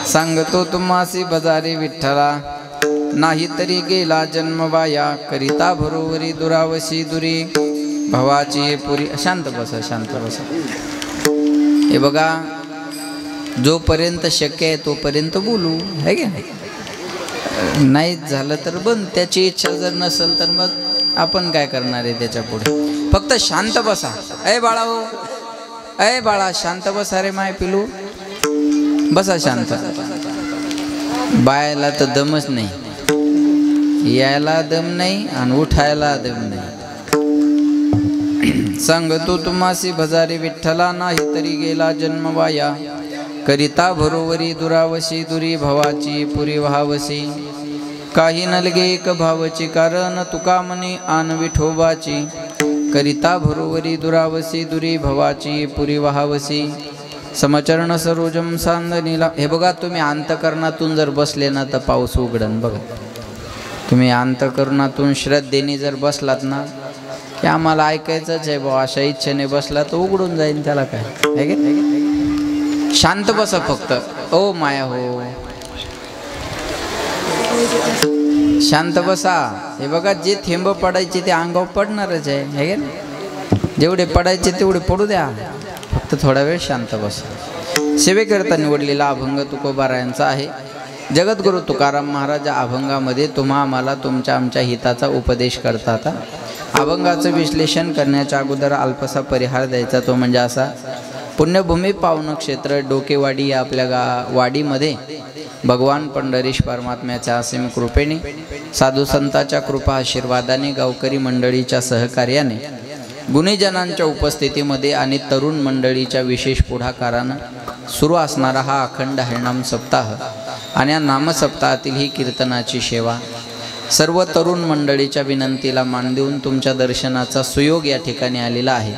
सांगतो तुम्हासी बजारी विठ्ठला, नाही तरी गेला जन्म वाया, करिता भरोवरी दुरावशी दुरी भवाची पुरी। शांत बसा, शांत बसा। हे बघा, जोपर्यंत शक्य आहे तोपर्यंत बोलू, है की नाही झालं तर बंद। त्याची इच्छा जर नसेल तर मग आपण काय करणार आहे त्याच्या पुढे। फक्त शांत बसा। ए बाळा, हो ए बाळा, शांत बसा रे माय पिलू, बसा शांत। बायला तर दमच नाही, यायला दम नाही आणि उठायला दम नाही। सांगतो तुम्हासी भजारी विठ्ठला, नाही तरी गेला जन्म वाया, करिता भरोवरी दुरावशी दुरी भवाची पुरी व्हावसी। काही नलगे एक भावची कारण, तुका मनी आन विठोबाची, करिता भरोवरी दुरावसी दुरी भवाची पुरी व्हावसी। समचरण सरोजम सांदनीला। हे बघा, तुम्ही अंतकरणातून जर बसले ना तर पाऊस उघडन। बघा, तुम्ही अंतकरणातून श्रद्धेने जर बसलात ना की आम्हाला ऐकायचंच आहे बा, अशा इच्छेने बसला तर उघडून जाईल, त्याला काय आहे की। शांत बसा फक्त। ओ माया हो, शांत बसा। हे बघा, जे थेंब पडायचे ते अंगावर पडणारच आहे की। जेवढे पडायचे तेवढे पडू द्या, फक्त थोडा वेळ शांत बसा। सेवेकरता निवडलेला अभंग तुकोबारायांचा आहे। जगद्गुरु तुकाराम महाराज अभंगामध्ये तुम्हा आम्हाला तुमच्या आमच्या हिताचा उपदेश करतात। अभंगाचं विश्लेषण करण्याच्या अगोदर अल्पसा परिहार द्यायचा, तो म्हणजे असा। पुण्यभूमी पावन क्षेत्र डोकेवाडी या आपल्या वाडीमध्ये भगवान पंढरीश परमात्म्याच्या असीम कृपेने, साधू संतांच्या कृपा आशीर्वादाने, गावकरी मंडळीच्या सहकार्याने, गुणीजनांच्या उपस्थितीमध्ये आणि तरुण मंडळीच्या विशेष पुढाकारानं सुरू असणारा हा अखंड हरिनाम सप्ताह आणि या नामसप्ताहातील ही कीर्तनाची सेवा, सर्व तरुण मंडळीच्या विनंतीला मान देऊन तुमच्या दर्शनाचा सुयोग या ठिकाणी आलेला आहे।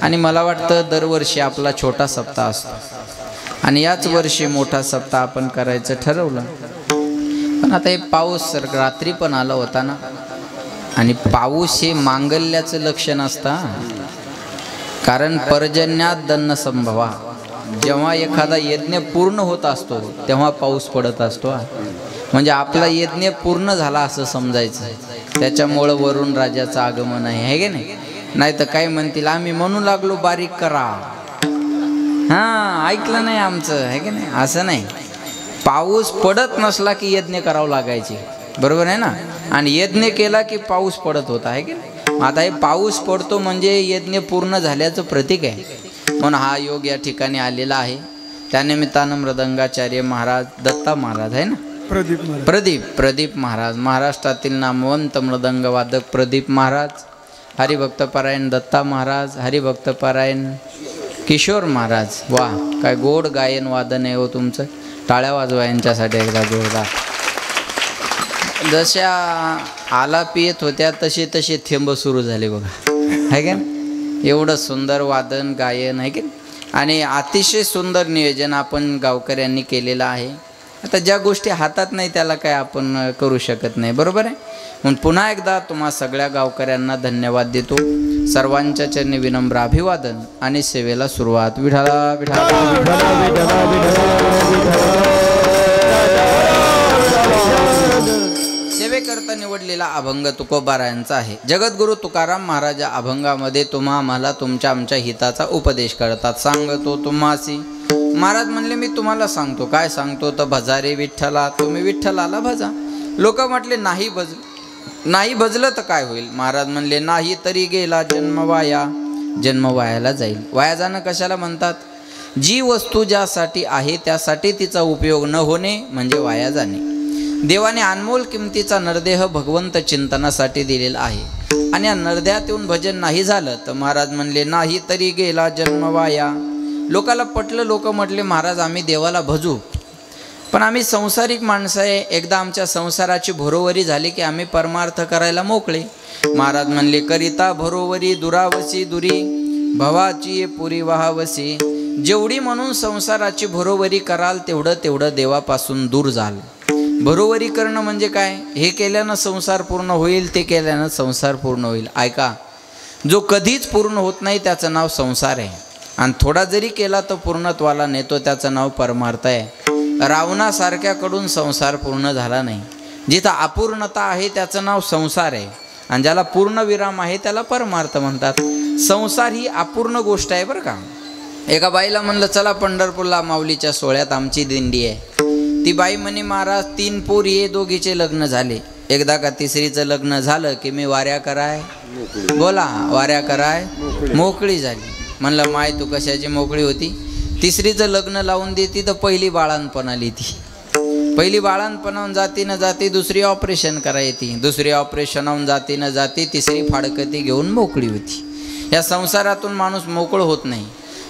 आणि मला वाटतं दरवर्षी आपला छोटा सप्ताह असतो आणि याच वर्षी मोठा सप्ताह आपण करायचं ठरवलं। पण आता हे पाऊस रात्री पण आला होता ना, आणि पाऊस हे मांगल्याचं लक्षण असतं। कारण पर्जन्यात दन्न संभवा, जेव्हा एखादा यज्ञ पूर्ण होत असतो तेव्हा पाऊस पडत असतो। म्हणजे आपला यज्ञ पूर्ण झाला असं समजायचं, त्याच्यामुळं वरुण राजाचं आगमन आहे की नाही। नाही तर काय म्हणतील, आम्ही म्हणू लागलो बारीक करा, हां ऐकलं नाही आमचं, आहे की नाही। असं नाही, पाऊस पडत नसला की यज्ञ करावं लागायचे, बरोबर आहे ना। आणि यज्ञ केला की पाऊस पडत होता, आहे की नाही। आता हे पाऊस पडतो म्हणजे यज्ञ पूर्ण झाल्याचं प्रतीक आहे, म्हणून हा योग या ठिकाणी आलेला आहे। त्यानिमित्तानं मृदंगाचार्य महाराज, दत्ता महाराज आहे ना, प्रदीप महाराज, महाराष्ट्रातील नामवंत मृदंगवादक प्रदीप महाराज, हरिभक्तपरायण दत्ता महाराज, हरिभक्तपरायण किशोर महाराज। वा, काय गोड गायन वादन आहे हो तुमचं। टाळ्या वाजवा यांच्यासाठी एकदा जोरदार। जशा आलाप येत होत्या तसे तसे थेंब सुरू झाले बघा, आहे का। एवढं सुंदर वादन गायन आहे की, आणि अतिशय सुंदर नियोजन आपण गावकऱ्यांनी केलेलं आहे। आता ज्या गोष्टी हातात नाही त्याला काय आपण करू शकत नाही, बरोबर आहे। म्हणून पुन्हा एकदा तुम्हा सगळ्या गावकऱ्यांना धन्यवाद देतो। सर्वांच्या चरणी विनम्र अभिवादन आणि सेवेला सुरुवात। विठ्ठला विठ्ठला सेवेकरता निवडलेला अभंग तुकोबारायांचा आहे। जगद्गुरु तुकाराम महाराज अभंगामध्ये तुम्हा आम्हाला तुमच्या आमच्या हिताचा उपदेश करतात। सांगतो तुम्हासी, महाराज म्हणले मी तुम्हाला सांगतो। काय सांगतो तर भजारे विठ्ठला, तुम्ही विठ्ठलाला भजा। लोक म्हटले नाही भजलं तर काय होईल। महाराज म्हणले नाही तरी गेला जन्म वाया, जन्म वायाला जाईल। वाया जाणं कशाला म्हणतात, जी वस्तू ज्यासाठी आहे त्यासाठी तिचा उपयोग न होणे म्हणजे वाया जाणे। देवाने अनमोल किमतीचा नरदेह भगवंत चिंतनासाठी दिलेला आहे, आणि या नरदेहात येऊन भजन नाही झालं तर महाराज म्हणले नाही तरी गेला जन्म वाया। लोकाला पटलं, लोक म्हटले महाराज आम्ही देवाला भजू, पण आम्ही संसारिक माणसं आहे, एकदा आमच्या संसाराची भरोवरी झाली की आम्ही परमार्थ करायला मोकळे। महाराज म्हणले करिता भरोवरी दुरावसी दुरी भवाची पुरी वाहावसी। जेवढी म्हणून संसाराची भरोवरी कराल तेवढं देवापासून दूर जाल। भरोवरी करणं म्हणजे काय, हे केल्यानं संसार पूर्ण होईल, ते केल्यानं संसार पूर्ण होईल। ऐका, जो कधीच पूर्ण होत नाही त्याचं नाव संसार आहे। आणि थोडा जरी केला तर पूर्णत्वाला नेतो, त्याचं नाव परमार्थ आहे. रावणासारख्याकडून संसार पूर्ण झाला नाही. जिथं अपूर्णता आहे त्याचं नाव संसार आहे, आणि ज्याला पूर्ण विराम आहे त्याला परमार्थ म्हणतात. संसार ही अपूर्ण गोष्ट आहे बरं का. एका बाईला म्हणलं चला पंढरपूरला माऊलीच्या सोहळ्यात आमची दिंडी आहे. ती बाई म्हणे महाराज 3 पोरी आहे, दोघीचे लग्न झाले. एकदा का तिसरीचं लग्न झालं की मी वाऱ्या कराय, बोला वाऱ्या कराय मोकळी झाली. म्हणलं माय तू कशाची मोकळी होती? तिसरीचं लग्न लावून देती तर पहिली बाळांपण आली. ती पहिली बाळांपणाहून जाती न जाती दुसरी ऑपरेशन करायची, दुसरी ऑपरेशनाहून जाती न जाती तिसरी फाडकती घेऊन मोकळी होती. या संसारातून माणूस मोकळं होत नाही.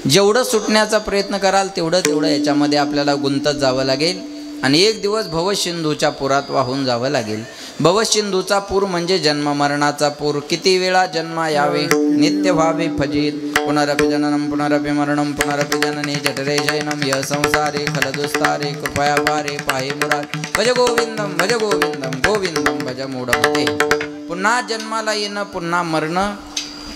जेवढं सुटण्याचा प्रयत्न कराल तेवढं याच्यामध्ये आपल्याला गुंतत जावं लागेल, आणि एक दिवस भवसिंधूच्या पुरात वाहून जावं लागेल. भवसिंधूचा पूर म्हणजे जन्म मरणाचा पूर. किती वेळा जन्म यावे नित्य व्हावे फजित, पुनरपि जननम पुनरपि मरणम पुनरपि जननी जठरे शयनम य संसारे खलदुस्तारे कृपया पारे पाहि मुरारी. भज गोविंदम भज गोविंदम गोविंदम भज मूढमते. पुन्हा जन्माला येणं, पुन्हा मरणं,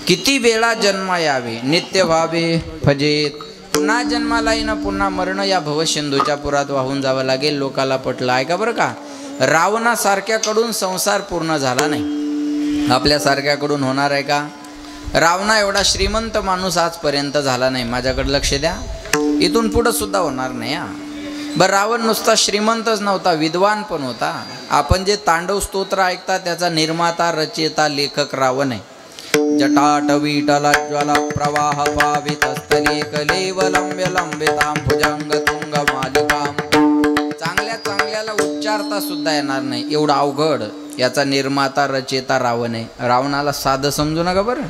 किती वेळा जन्म यावे नित्य व्हावे फजित. पुन्हा जन्माला येणं, पुन्हा मरणं, या भवसिंधूच्या पुरात वाहून जावं लागेल. लोकाला पटलं. ऐका बरं का, रावणासारख्याकडून संसार पूर्ण झाला नाही. आपल्यासारख्याकडून होणार आहे का? रावणा एवढा श्रीमंत माणूस आजपर्यंत झाला नाही. माझ्याकडे लक्ष द्या, इथून पुढं सुद्धा होणार नाही. बरं, रावण नुसता श्रीमंतच नव्हता, विद्वान पण होता. आपण जे तांडव स्तोत्र ऐकता त्याचा निर्माता, रचयिता, लेखक रावण आहे. जटाटवीटला ज्वाला प्रवाह पावितस्थले कलेवलंब्य लंबितां भुजंग तुंग मालिकां. चांगल्या चांगल्याला उच्चारता सुद्धा येणार नाही, एवढा अवघड याचा निर्माता रचयिता रावण आहे. रावणाला साधं समजू नका बरं.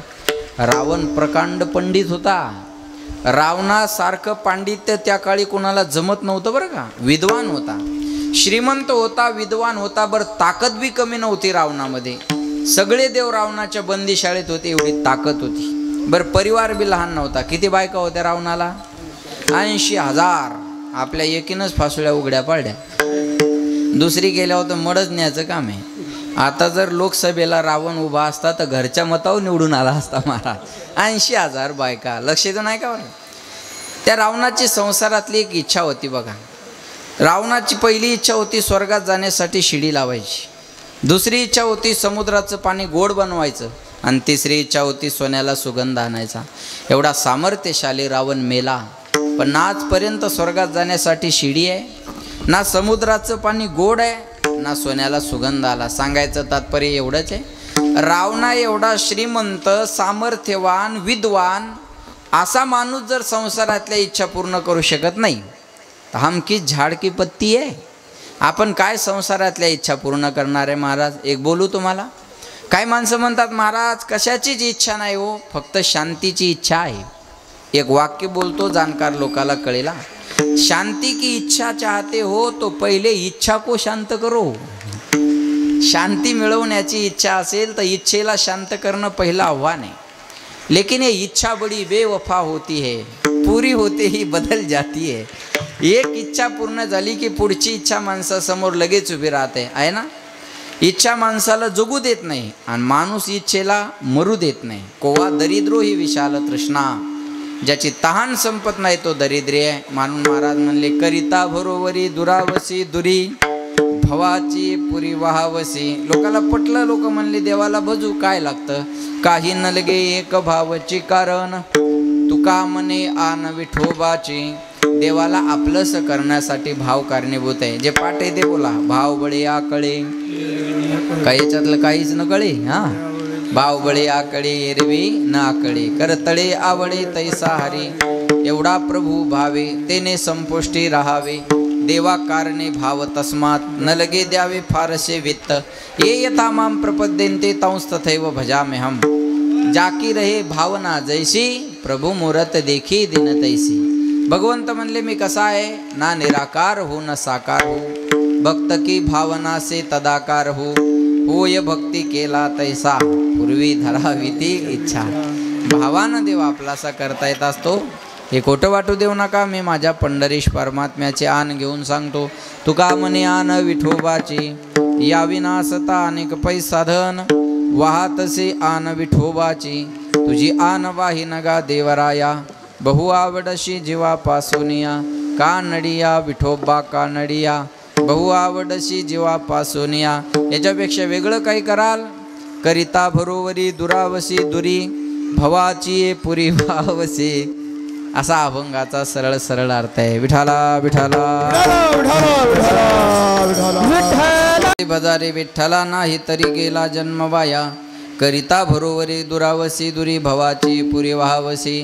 रावण प्रकांड पंडित होता. रावणासारखं पांडित्य त्या काळी कोणाला जमत नव्हतं बरं का. विद्वान होता, श्रीमंत होता, विद्वान होता. बरं, ताकद बी कमी नव्हती रावणामध्ये. सगळे देव रावणाच्या बंदीशाळेत होते, एवढी ताकद होती. बरं, परिवार बी लहान नव्हता. किती बायका होत्या रावणाला? 80,000. आपल्या एकीनंच फासुळ्या उघड्या पाडल्या. दुसरी गेल्यावर तर मडच न्यायचं काम आहे. आता जर लोकसभेला रावण उभा असता तर घरच्या मतावर निवडून आला असता महाराज. 80,000 बायका. लक्ष देऊ नाही का बरं. त्या रावणाची संसारातली एक इच्छा होती बघा. रावणाची पहिली इच्छा होती स्वर्गात जाण्यासाठी शिडी लावायची. दुसरी इच्छा होती समुद्राचं पाणी गोड बनवायचं. आणि तिसरी इच्छा होती सोन्याला सुगंध आणायचा. एवढा सामर्थ्यशाली रावण मेला. पण आजपर्यंत स्वर्गात जाण्यासाठी शिडी आहे, ना समुद्राचं पाणी गोड आहे, ना सोन्याला सुगंध आला. सांगायचं तात्पर्य एवढंच आहे, रावणा एवढा श्रीमंत, सामर्थ्यवान, विद्वान असा माणूस जर संसारातल्या इच्छा पूर्ण करू शकत नाही तर हमकी झाड की पत्ती आहे. आपण काय संसारातल्या इच्छा पूर्ण करणार आहे महाराज? एक बोलू तुम्हाला. काय माणसं म्हणतात महाराज कशाचीच इच्छा नाही हो, फक्त शांतीची इच्छा आहे. एक वाक्य बोलतो, जाणकार लोकाला कळेला. शांति की इच्छा चाहते हो तो पहिले इच्छा को शांत करो. शांती मिळवण्याची इच्छा असेल तर इच्छेला शांत करणं पहिलं आव्हान आहे. लेकिन ये इच्छा बड़ी बेवफा होती है, पूरी होते ही बदल जाती है. एक इच्छा पूर्ण झाली की पुढची इच्छा माणसासमोर लगेच उभी राहते आहे ना. इच्छा माणसाला जगू देत नाही आणि माणूस इच्छेला मरू देत नाही. कोवा दरिद्रो ही विशाल तृष्णा. ज्याची तहान संपत नाही तो दरिद्री आहे. म्हणून महाराज म्हणले करिता भरोवरी दुरावसी दुरी भवाची पुरी वाहावसी. लोकाला पटलं. लोक म्हणले देवाला भजू काय लागतं, काही न लगे एक भावची कारण तुका मने आन विठोबाची. देवाला आपलंस करण्यासाठी भाव कारणीभूत आहे. जे पाठ आहे ते बोला. भाव बळे आकळे, काही याच्यातलं काहीच न कळे. भाव बळे आकळे एरवी न आकळे, करतळे आवडे तैसा हरी. एवढा प्रभू भावे तेने संपुष्टी राहावे. देवा कारणे भाव तस्मात न लगे द्यावे फारसे वित्त. ये यथा माम प्रपद्यन्ते तंस तथैव भजाम्यहम. जाकी रहे भावना जैसी प्रभू मूरत देखी दिन तैसी. भगवंत म्हणले मी कसा आहे, ना निराकार हो न साकार हो, भक्त की भावना से तदाकार हो. होय भक्ती केला तैसा पूर्वी धरावी ती इच्छा. भावानं देव आपलासा करता येत असतो. हे खोटं वाटू देऊ नका. मी माझ्या पंढरीश परमात्म्याचे आन घेऊन सांगतो. तुका मने आन विठोबाची, या विनासता अनेक पैसाधन वाहतसे आन विठोबाची. तुझी आन वाही नगा देवराया, बहु आवडशी जीवा पासोनिया का नडिया विठोबा का नडिया, बहु आवडशी जीवा पासोनिया. याच्यापेक्षा वेगळं काही कराल? करिता भरोवरी दुरावसी दुरी भवाची पुरी भावसी, असा अभंगाचा सरळ सरळ अर्थ आहे. विठाला विठाला बजारे विठ्ठला नाही तरी गेला जन्म वाया, करिता भरोवरी दुरावसी दुरी भवाची पुरी वाहवसी.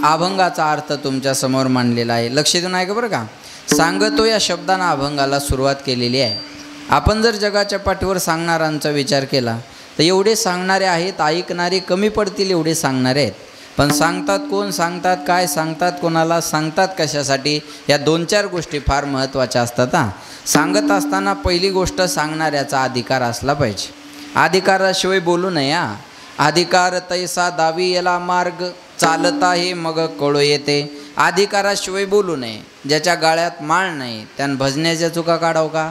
अभंगाचा अर्थ तुमच्या समोर मांडलेला आहे. लक्ष देऊन ऐका बरं का. सांगतो या शब्दानं अभंगाला सुरुवात केलेली आहे. आपण जर जगाच्या पाठीवर सांगणाऱ्यांचा विचार केला तर एवढे सांगणारे आहेत, ऐकणारे कमी पडतील एवढे सांगणारे आहेत. पण सांगतात कोण, सांगतात काय, सांगतात कोणाला, सांगतात कशासाठी, या 2-4 गोष्टी फार महत्त्वाच्या असतात. सांगत असताना पहिली गोष्ट सांगणाऱ्याचा अधिकार असला पाहिजे. अधिकाराशिवाय बोलू नये. अधिकार तैसा दावी याला मार्ग, चालता हे मग कळू येते. अधिकाराशिवाय बोलू नये. ज्याच्या गाळ्यात माळ नाही त्यानं भजण्याच्या चुका काढाव का?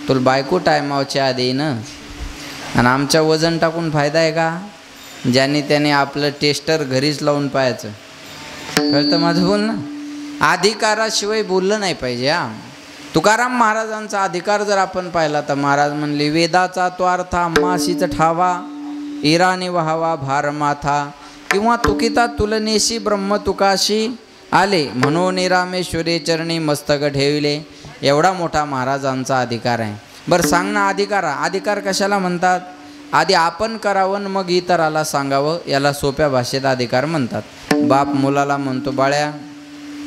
तुला बायको टायमावच्या आधी ना, आणि आमच्या वजन टाकून फायदा आहे का? ज्याने त्याने आपलं टेस्टर घरीच लावून पाहायचं. कळतं माझं बोलणं? अधिकाराशिवाय बोललं नाही पाहिजे. तुकाराम महाराजांचा अधिकार जर आपण पाहिला तर महाराज म्हणले, वेदाचा तो अर्थ आम्हाशीच ठावा, इराणी व्हावा भार माथा, किंवा तुकिता तुलनेशी ब्रह्म तुकाशी आले, म्हणून रामेश्वरी चरणी मस्तक ठेविले. एवढा मोठा महाराजांचा अधिकार आहे. बरं सांगणं अधिकार कशाला म्हणतात? आधी आपण करावं मग इतराला सांगावं, याला सोप्या भाषेत अधिकार म्हणतात. बाप मुलाला म्हणतो, बाळ्या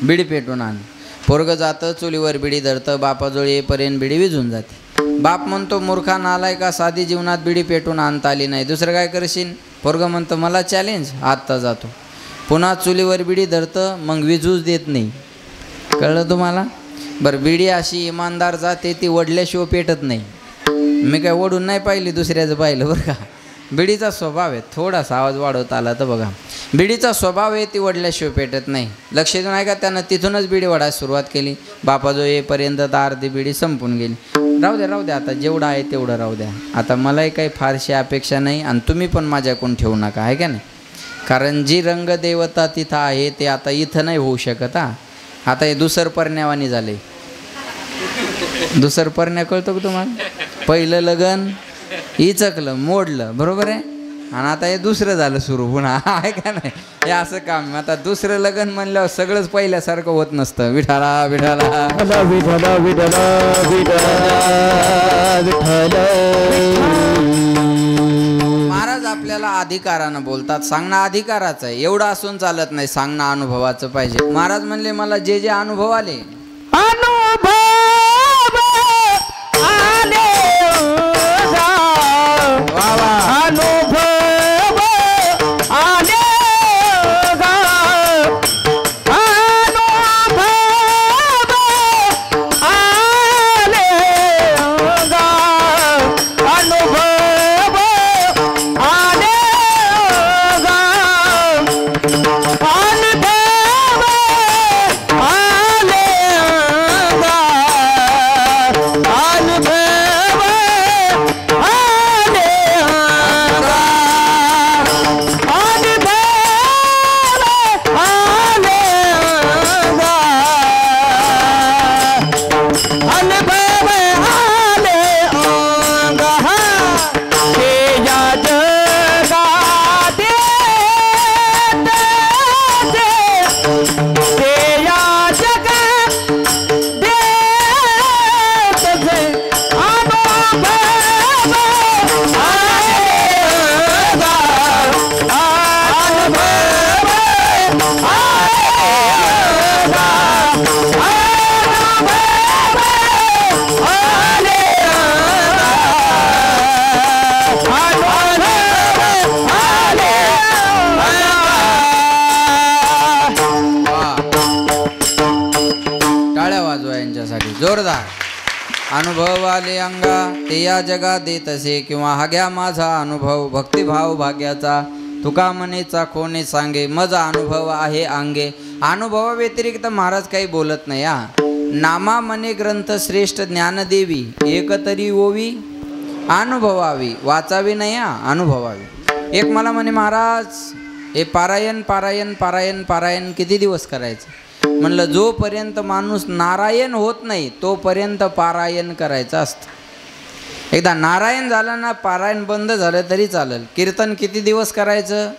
बिडी पेटून आण. पोरगं जातं चुलीवर बिडी धरतं, बापाजवळ येईपर्यंत बिडी विझून जाते. बाप म्हणतो, मूर्खा नालाय का, साधी जीवनात बिडी पेटून आणता आली नाही, दुसरं काय करशील? पोरगं म्हणतं, मला चॅलेंज, आत्ता जातो. पुन्हा चुलीवर बिडी धरतं, मग विजूच देत नाही. कळलं तुम्हाला? बरं, बिडी अशी इमानदार जाते, ती वडल्याशिवाय पेटत नाही. मी काय ओढून नाही पाहिली, दुसऱ्याचं पाहिलं बरं का. बिडीचा स्वभाव आहे. थोडासा आवाज वाढवता आला तर बघा, बिडीचा स्वभाव आहे, ती वडल्याशिवाय पेटत नाही. लक्ष देऊन ऐका. त्यानं तिथूनच बिडी वडायला सुरुवात केली. बापाजवळ येईपर्यंत तर अर्धी बिडी संपून गेली. राहू द्या आता, जेवढं आहे तेवढं राहू द्या. आता मलाही काही फारशी अपेक्षा नाही, आणि तुम्ही पण माझ्याकडून ठेवू नका, आहे का नाही? कारण जी रंगदेवता तिथं आहे ते आता इथं नाही होऊ शकत. आता हे दुसरं परण्यावानी झाले. दुसरं परण्या कळतो का तुम्हाला? पहिलं लगन इचकलं, मोडलं, बरोबर आहे, आणि आता हे दुसरं झालं सुरू पुन्हा, आहे का नाही? हे असं काम. आता दुसरं लग्न म्हणल्यावर सगळंच पहिल्यासारखं होत नसतं. विठाला विठाला विठाला विठाला विठाला. महाराज आपल्याला अधिकारानं बोलतात. सांगणं अधिकाराचं आहे, एवढं असून चालत नाही. सांगणं अनुभवाचं पाहिजे. महाराज म्हणले, मला जे जे अनुभव आले, अनुभव आले जोरदार. अनुभव आले अंगा ते या जगा देत असे, किंवा हाग्या माझा अनुभव भक्तिभाव भाग्याचा, तुका मनेचा कोणी सांगे, मजा अनुभव आहे अंगे. अनुभवा व्यतिरिक्त महाराज काही बोलत नाही. नामा मने ग्रंथ श्रेष्ठ ज्ञानदेवी, एकतरी ओवी अनुभवावी, वाचावी नाही अनुभवावी. एक मला म्हणे, महाराज हे पारायण पारायण पारायण पारायण किती दिवस करायचं? म्हणलं जोपर्यंत माणूस नारायण होत नाही तोपर्यंत पारायण करायचं असतं. एकदा नारायण झालं ना, पारायण बंद झालं तरी चालेल. कीर्तन किती दिवस करायचं?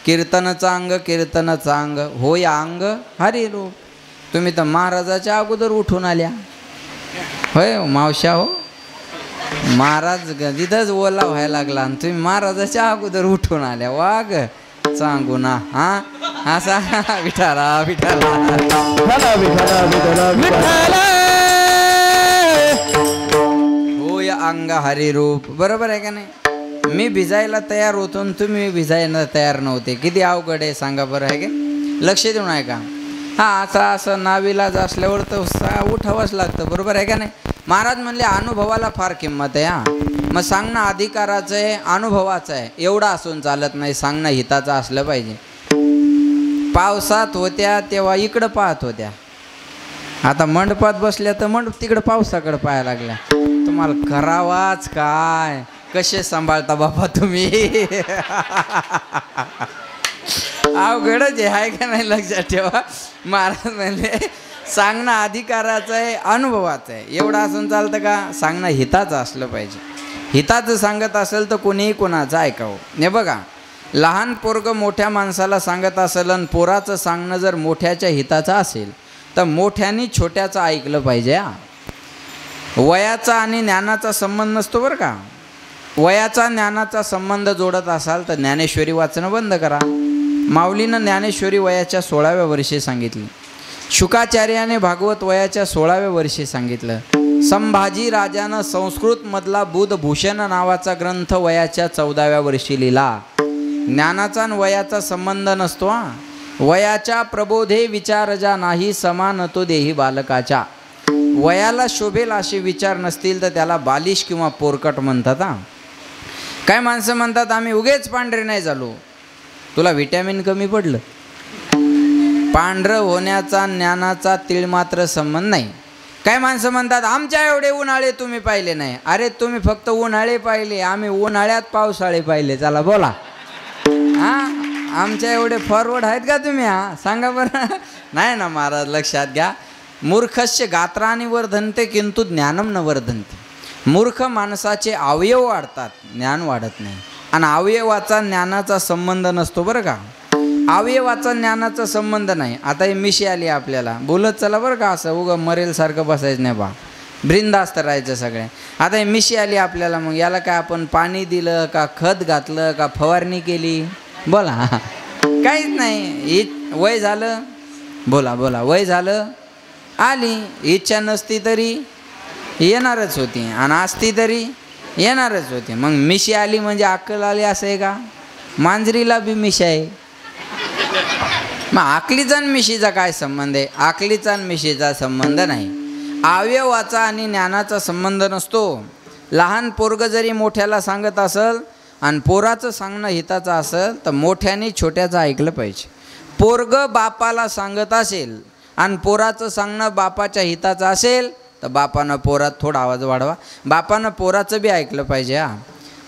कीर्तनाचं अंग कीर्तनाचं अंग होय अंग हरी रूप. तुम्ही तर महाराजाच्या अगोदर उठून आल्या होय मावशा. हो महाराज तिथंच ओला व्हायला लागला आणि तुम्ही महाराजाच्या अगोदर उठून आल्या. वाघ सांगू ना हा असा विठाला विठाला होय अंग हरी रूप. बरोबर आहे का नाही? मी भिजायला तयार होतो आणि तुम्ही भिजायला तयार नव्हते. किती अवघड आहे सांगा बरं. आहे का? लक्ष देऊन आहे का? हा असं नाविलाज असल्यावर तर उठावंच लागतं. बरोबर आहे का नाही? महाराज म्हणले अनुभवाला फार किंमत आहे. मग सांगणं अधिकाराचं आहे, अनुभवाचं आहे. एवढं असून चालत नाही, सांगणं हिताचं असलं पाहिजे. पावसात होत्या तेव्हा इकडं पाहत होत्या, आता मंडपात बसल्या तर मंडप तिकडं पावसाकडं पाहायला लागल्या. तुम्हाला करावाच काय? कसे सांभाळता बाबा तुम्ही? अवघडच आहे का नाही? लक्षात ठेवा. महाराज म्हणले सांगणं अधिकाराचं आहे, अनुभवाचं आहे. एवढं असून चालतं का? सांगणं हिताचं असलं पाहिजे. हिताचं सांगत असेल तर कोणीही कोणाचं ऐकावं. हे बघा, लहान पोरगं मोठ्या माणसाला सांगत असेल आणि पोराचं सांगणं जर मोठ्याच्या हिताचं असेल तर मोठ्यानी छोट्याचं ऐकलं पाहिजे. वयाचा आणि ज्ञानाचा संबंध नसतो बरं का. वयाचा ज्ञानाचा संबंध जोडत असाल तर ज्ञानेश्वरी वाचणं बंद करा. माऊलीनं ज्ञानेश्वरी वयाच्या 16व्या वर्षी सांगितली. शुकाचार्याने भागवत वयाच्या 16व्या वर्षी सांगितलं. संभाजी राजानं संस्कृतमधला बुधभूषण नावाचा ग्रंथ वयाच्या 14व्या वर्षी लिहिला. ज्ञानाचा आणि वयाचा संबंध नसतो. वयाच्या प्रबोधे विचारजा नाही, समान तो देही बालकाच्या. वयाला शोभेल असे विचार नसतील तर त्याला बालिश किंवा पोरकट म्हणतात. काय माणसं म्हणतात आम्ही उगेच पांढरे नाही झालो. तुला व्हिटॅमिन कमी पडलं. पांढरं होण्याचा ज्ञानाचा तीळ मात्र संबंध नाही. काय माणसं म्हणतात आमच्या एवढे उन्हाळे तुम्ही पाहिले नाही. अरे तुम्ही फक्त उन्हाळे पाहिले, आम्ही उन्हाळ्यात पावसाळे पाहिले. चला बोला. आमच्या एवढे फॉरवर्ड आहेत का तुम्ही? सांगा बरं. नाही ना महाराज, लक्षात घ्या. मूर्खस्य गात्रानि वर्धन्ते किंतु ज्ञानम न वर्धन्ते. मूर्ख माणसाचे अवयव वाढतात, ज्ञान वाढत नाही. आणि अवयवाचा ज्ञानाचा संबंध नसतो बरं का. अवयवाचा ज्ञानाचा संबंध नाही. आता ही मिशी आली आपल्याला, बोलत चला बरं का. असं उगं मरेल सारखं बसायचं नाही बा, ब्रिंदास्त राहायचं सगळे. आता ही मिशी आली आपल्याला, मग याला काय आपण पाणी दिलं का, खत घातलं का, फवारणी केली? बोला. काहीच नाही. वय झालं, बोला बोला, वय झालं, आली. इच्छा नसती तरी येणारच होती आणि असती तरी येणारच होती. मग मिशी आली म्हणजे अक्कल आली असं आहे का? मांजरीला बी मिशी आहे. मग आकलीचा आणि मिशीचा काय संबंध आहे? आकलीचा आणि मिशीचा संबंध नाही. अवयवाचा आणि ज्ञानाचा संबंध नसतो. लहान पोरग जरी मोठ्याला सांगत असेल आणि पोराचं सांगणं हिताचं असेल तर मोठ्याने छोट्याचं ऐकलं पाहिजे. पोरग बापाला सांगत असेल आणि पोराचं सांगणं बापाच्या हिताचं असेल तर बापानं पोरात थोडा आवाज वाढवा. बापानं पोराचं बी ऐकलं पाहिजे.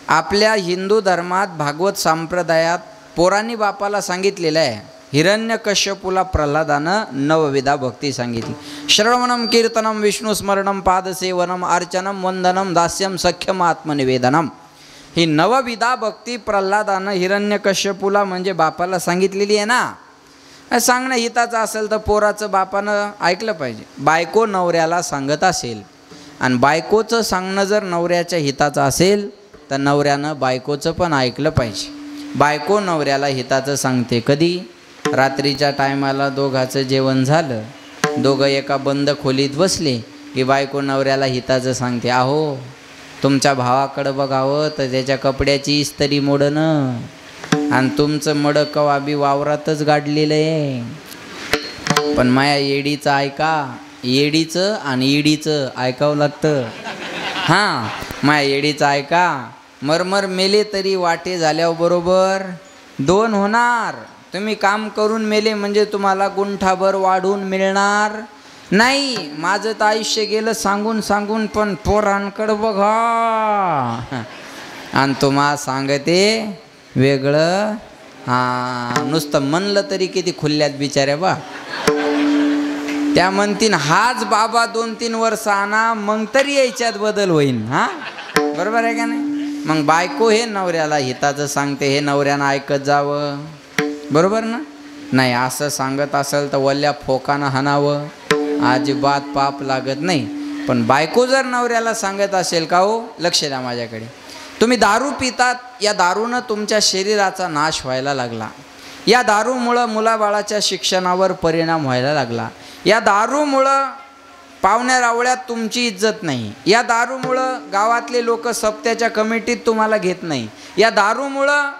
आपल्या हिंदू धर्मात भागवत संप्रदायात पोरांनी बापाला सांगितलेलं आहे. हिरण्यकश्यपूला प्रल्हादानं नवविधा भक्ती सांगितली. श्रवणम कीर्तनम विष्णुस्मरणम पादसेवनम अर्चनम वंदनम दास्यम सख्यम आत्मनिवेदनम. ही नवविधा भक्ती प्रल्हादानं हिरण्यकश्यपूला म्हणजे बापाला सांगितलेली आहे ना. सांगणं हिताचं असेल तर पोराचं बापानं ऐकलं पाहिजे. बायको नवऱ्याला सांगत असेल आणि बायकोचं सांगणं जर नवऱ्याच्या हिताचं असेल तर नवऱ्यानं बायकोचं पण ऐकलं पाहिजे. बायको नवऱ्याला हिताचं सांगते कधी? रात्रीच्या टायमाला दोघाचं जेवण झालं, दोघं एका बंद खोलीत बसले की बायको नवऱ्याला हिताचं सांगते, अहो तुमच्या भावाकडं बघावं तर त्याच्या कपड्याची इस्त्री मोडणं आणि तुमचं मडं कवा बी वावरातच गाडलेलं आहे. पण माया येडीचं ऐका, येडीचं आणि ईडीचं ऐकावं लागतं. माया येडीचं ऐका. मरमर मेले तरी वाटे झाल्यावर बरोबर 2 होणार. तुम्ही काम करून मेले म्हणजे तुम्हाला गुंठाभर वाढून मिळणार नाही. माझं तर आयुष्य गेलं सांगून सांगून, पण पोरांकडं बघा आणि तुम्हाला सांगते वेगळं हां, नुसतं म्हणलं तरी किती खुल्ल्यात बिचाऱ्या बा. त्या म्हणतीन हाच बाबा 2-3 वर्ष आणा, मग तरी याच्यात बदल होईन. हां, बरोबर आहे का नाही? मग बायको हे नवऱ्याला हिताचं सांगते, हे नवऱ्यानं ऐकत जावं, बरोबर ना? नाही, असं सांगत असेल तर वल्ल्या फोकानं हाणावं, अजिबात पाप लागत नाही. पण बायको जर नवऱ्याला सांगत असेल का हो, लक्ष द्या माझ्याकडे, तुम्ही दारू पितात, या दारूनं तुमच्या शरीराचा नाश व्हायला लागला, या दारूमुळं मुलाबाळाच्या शिक्षणावर परिणाम व्हायला लागला, या दारूमुळं पाहुण्या रावळ्यात तुमची इज्जत नाही, या दारूमुळं गावातले लोक सप्त्याच्या कमिटीत तुम्हाला घेत नाही, या दारूमुळं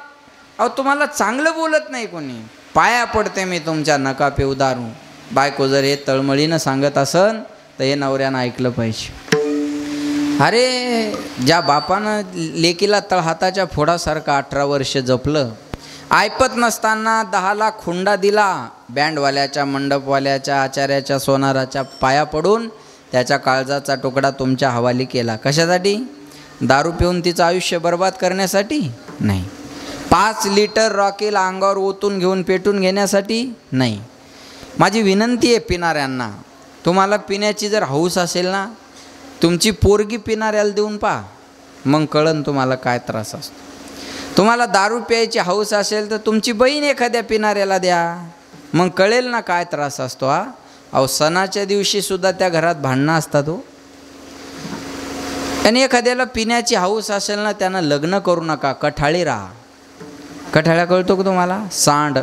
अहो तुम्हाला चांगलं बोलत नाही कोणी, पाया पडते मी तुमच्या, नका पिऊ दारू. बायको जर हे तळमळीनं सांगत असन तर हे नवऱ्यानं ऐकलं पाहिजे. अरे ज्या बापानं लेकीला तळहाताच्या फोडासारखं 18 वर्ष जपलं, ऐपत नसताना 10 लाख हुंडा दिला, बँडवाल्याच्या, मंडपवाल्याच्या, आचार्याच्या, सोनाराच्या पाया पडून त्याच्या काळजाचा तुकडा तुमच्या हवाली केला. कशासाठी? दारू पिऊन तिचं आयुष्य बर्बाद करण्यासाठी नाही. 5 लिटर रॉकेल अंगावर ओतून घेऊन पेटून घेण्यासाठी नाही. माझी विनंती आहे पिणाऱ्यांना, तुम्हाला पिण्याची जर हौस असेल ना, तुमची पोरगी पिणाऱ्याला देऊन पहा, मग कळन तुम्हाला काय त्रास असतो. तुम्हाला दारू प्यायची हौस असेल तर तुमची बहीण एखाद्या पिणाऱ्याला द्या, मग कळेल ना काय त्रास असतो. हा अहो, सणाच्या दिवशी सुद्धा त्या घरात भांडणं असतात हो. आणि एखाद्याला पिण्याची हौस असेल ना, त्यानं लग्न करू नका, कठाळी राहा. कठाळ्या कळतो का तुम्हाला? सांड,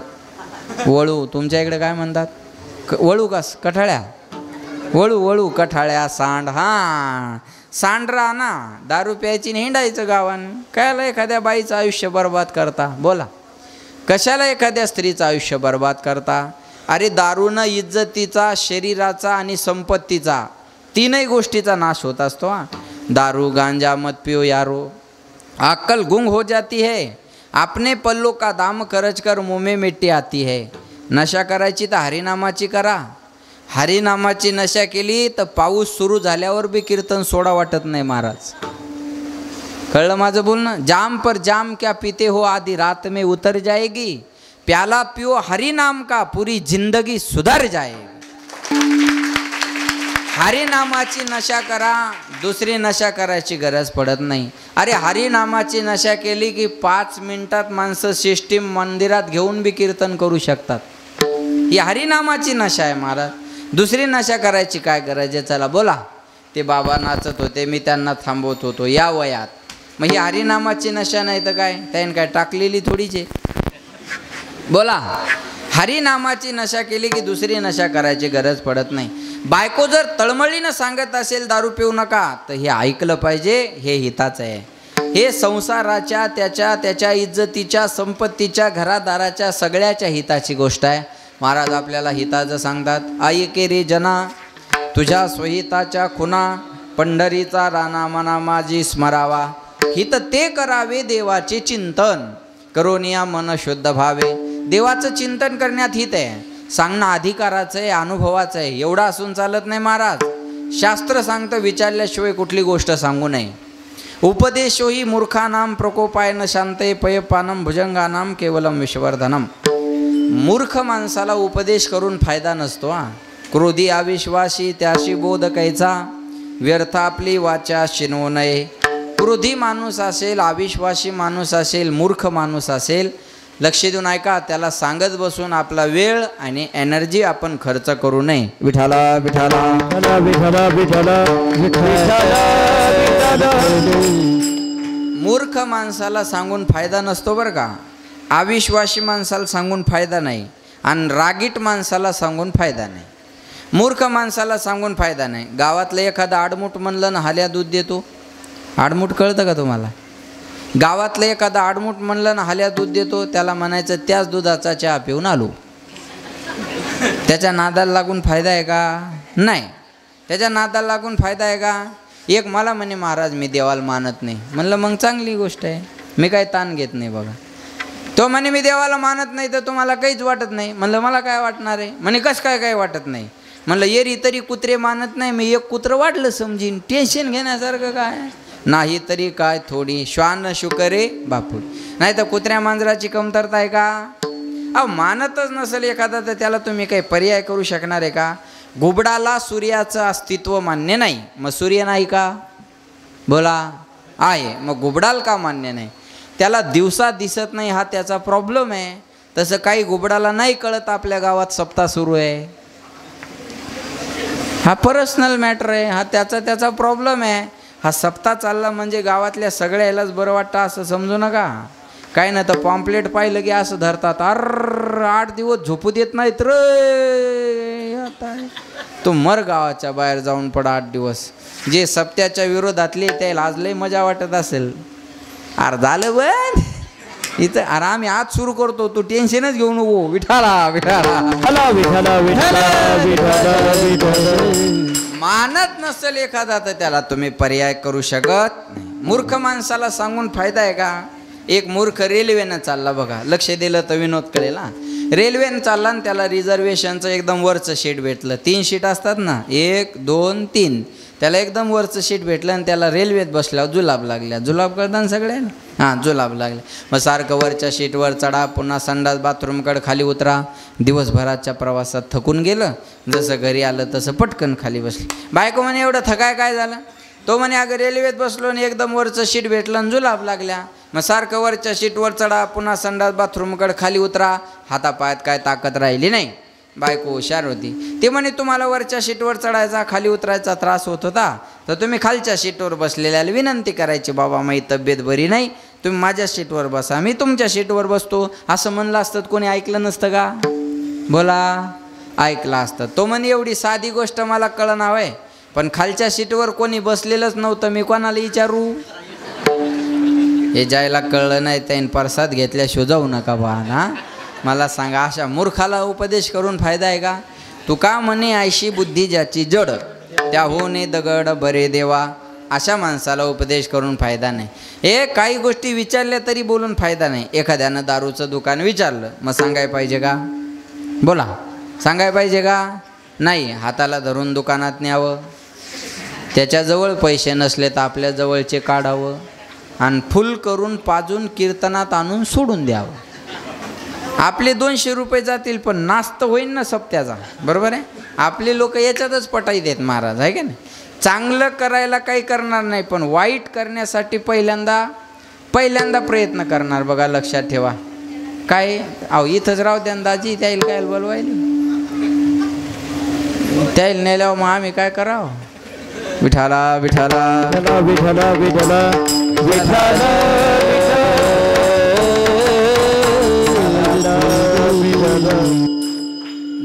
वळू, तुमच्या इकडे काय म्हणतात? वळू का? कठाळ्या, वळू, वळू, कठाळ्या, सांड. हां, सांड राहा ना, दारू प्यायची नाही, हिंडायचं गावान. कायला एखाद्या बाईचं आयुष्य बर्बाद करता? बोला, कशाला एखाद्या स्त्रीचं आयुष्य बर्बाद करता? अरे दारूनं इज्जतीचा, शरीराचा आणि संपत्तीचा, 3ही गोष्टीचा नाश होत असतो. दारू गांजा मत पियो यारो, अक्कल गुंग हो जाती है, आपने पल्लों का दाम खर्च कर मुँह में मिट्टी आती है. नशा करायची तर हरिनामाची करा. हरिनामाची नशा केली तर पाऊस सुरू झाल्यावर बी कीर्तन सोडा वाटत नाही महाराज. कळलं माझं बोलणं? जाम पर जाम क्या पीते हो, आधी रात में उतर जाएगी, प्याला पियो हरिनाम का, पूरी जिंदगी सुधर जाएगी. हरिनामाची नशा करा, दुसरी नशा करायची गरज पडत नाही. अरे हरिनामाची नशा केली की 5 मिनिटात माणसं सिस्टीम मंदिरात घेऊन बी कीर्तन करू शकतात. ही हरिनामाची नशा आहे महाराज. दुसरी नशा करायची काय गरज आहे? चला बोला, ते बाबा नाचत होते, मी त्यांना थांबवत होतो या वयात, मग ही हरिनामाची नशा नाही तर काय? त्याने काय टाकलेली थोडीचे? बोला, हरिनामाची नशा केली की दुसरी नशा करायची गरज पडत नाही. बायको जर तळमळीनं सांगत असेल दारू पिऊ नका, तर हे ऐकलं पाहिजे, हे हिताचं आहे. हे संसाराच्या, त्याच्या इज्जतीच्या, संपत्तीच्या, घरादाराच्या, सगळ्याच्या हिताची गोष्ट आहे. महाराज आपल्याला हिताचं सांगतात, ऐके रे जना तुझ्या स्वहिताच्या खुना, पंढरीचा राणा मना माझी स्मरावा, हित ते करावे देवाचे चिंतन, करोनिया मन शुद्ध भावे. देवाचं चिंतन करण्यात हित आहे, सांगणं अधिकाराचं आहे, अनुभवाचं आहे. एवढं असून चालत नाही महाराज. शास्त्र सांगतं विचारल्याशिवाय कुठली गोष्ट सांगू नये. उपदेशो ही मूर्खानाम प्रकोपायन शांते पयपानम भुजंगानाम केवलम विश्वर्धनम. मूर्ख माणसाला उपदेश करून फायदा नसतो. क्रोधी अविश्वासी त्याशी बोध कैचा, व्यर्थ आपली वाचा शिनवू नये. क्रोधी माणूस असेल, अविश्वासी माणूस असेल, मूर्ख माणूस असेल, लक्ष देऊन ऐका, त्याला सांगत बसून आपला वेळ आणि एनर्जी आपण खर्च करू नये. विठाला विठाला विठाला विठाला विठाला. मूर्ख माणसाला सांगून फायदा नसतो बरं का. अविश्वासी माणसाला सांगून फायदा नाही, आणि रागीट माणसाला सांगून फायदा नाही. मूर्ख माणसाला सांगून फायदा नाही. गावातलं एखादं आडमुठ म्हणलं ना हाल्या दूध देतो. आडमुठ कळतं का तुम्हाला? गावातलं एखादं आडमुठ म्हणलं ना हाल्या दूध देतो, त्याला म्हणायचं त्याच दुधाचा चहा पिऊन आलो. त्याच्या नादाला लागून फायदा आहे का? नाही. त्याच्या नादाला लागून फायदा आहे का? एक मला म्हणे महाराज मी देवाला मानत नाही. म्हणलं मग चांगली गोष्ट आहे, मी काही ताण घेत नाही बघा. तो म्हणे मी देवाला मानत नाही तर तुम्हाला काहीच वाटत नाही. म्हणलं मला काय वाटणार आहे? म्हणे कसं काय काही वाटत नाही? म्हणलं येरी तरी कुत्रे मानत नाही, मी एक कुत्रं वाटलं समजीन, टेन्शन घेण्यासारखं काय? नाही तरी काय थोडी श्वान शुकरे बापूड. नाही तर कुत्र्या मांजराची कमतरता आहे का? अहो मानतच नसेल एखादा तर त्याला तुम्ही काही पर्याय करू शकणार आहे का? घुबडाला सूर्याचं अस्तित्व मान्य नाही, मग सूर्य नाही का? बोला. आहे, मग घुबडाला का मान्य नाही? त्याला दिवसा दिसत नाही, हा त्याचा प्रॉब्लेम आहे. तसं काही घुबडाला नाही कळत आपल्या गावात सप्ताह सुरू आहे, हा पर्सनल मॅटर आहे, हा त्याचा प्रॉब्लेम आहे. हा सप्ताह चालला म्हणजे गावातल्या सगळ्यालाच बरं वाटतं असं समजू नका. काय ना तर पॉम्पलेट पाहिलं की असं धरतात, 8 दिवस झोपू देत नाहीत रे. आता तो मर गावाच्या बाहेर जाऊन पड 8 दिवस. जे सप्त्याच्या विरोधातले त्याला आज लय मजा वाटत असेल. झालं बन इथं, अरे आम्ही आज सुरू करतो, तू टेन्शनच घेऊ नको. विठाला विठाला मानत नसेल एखादा तर त्याला तुम्ही पर्याय करू शकत नाही. मूर्ख माणसाला सांगून फायदा आहे का? एक मूर्ख रेल्वेनं चालला बघा, लक्ष दिलं तर विनोद कळेल. रेल्वेनं चालला आणि त्याला रिझर्वेशनचं एकदम वरचं सीट भेटलं. 3 सीट असतात ना, 1 2 3, त्याला एकदम वरचं सीट भेटलं आणि त्याला रेल्वेत बसल्यावर जुलाब लागल्या. जुलाब कळतात सगळ्यांना? हां, जुलाब लागले. मग सारखं वरच्या सीटवर चढा, पुन्हा संडास बाथरूमकडे खाली उतरा. दिवसभराच्या प्रवासात थकून गेलं, जसं घरी आलं तसं पटकन खाली बसले. बायको म्हणे एवढं थकाय काय झालं? तो म्हणे अगं रेल्वेत बसलो आणि एकदम वरचं सीट भेटलं आणि जुलाब लागल्या. मग सारखं वरच्या सीटवर चढा, पुन्हा संडास बाथरूमकडे खाली उतरा. हातापायात काय ताकद राहिली नाही. बायको हुशार होती, ती म्हणे तुम्हाला वरच्या सीटवर चढायचा खाली उतरायचा त्रास होत होता तर तुम्ही खालच्या सीटवर बसलेल्याला विनंती करायची, बाबा माझी तब्येत बरी नाही, तुम्ही माझ्या सीटवर बसा, मी तुमच्या सीटवर बसतो. असं म्हणलं असतं कोणी ऐकलं नसतं का? बोला, ऐकलं असतं. तो म्हणे एवढी साधी गोष्ट मला कळना हवंय, पण खालच्या सीटवर कोणी बसलेलंच नव्हतं, मी कोणाला विचारू? हे ज्याला कळलं नाही त्याने प्रसाद घेतल्याशिवाय जाऊ नका बा ना. मला सांगा, अशा मूर्खाला उपदेश करून फायदा आहे का? तू का म्हणे ऐशी बुद्धी ज्याची जड, त्या होणे दगड बरे देवा. अशा माणसाला उपदेश करून फायदा नाही. हे काही गोष्टी विचारल्या तरी बोलून फायदा नाही. एखाद्यानं दारूचं दुकान विचारलं, मग सांगाय पाहिजे का? बोला, सांगाय पाहिजे का? नाही. हाताला धरून दुकानात न्यावं, त्याच्याजवळ पैसे नसले तर आपल्या जवळचे काढावं आणि फुल करून पाजून कीर्तनात आणून सोडून द्यावं. आपले 200 रुपये जातील पण नास्त होईल ना सप्त्याचा. बरोबर आहे? आपले लोक याच्यातच पटाई देत महाराज, आहे का नाही? चांगलं करायला काही करणार नाही, पण वाईट करण्यासाठी पहिल्यांदा प्रयत्न करणार. बघा, लक्षात ठेवा. काय अहो इथंच राहू द्या दाजी, त्याला काय बोलवायला, त्याला नेल्यावर मग आम्ही काय करावं? विठाला विठाला विठाला विठाला विठाला.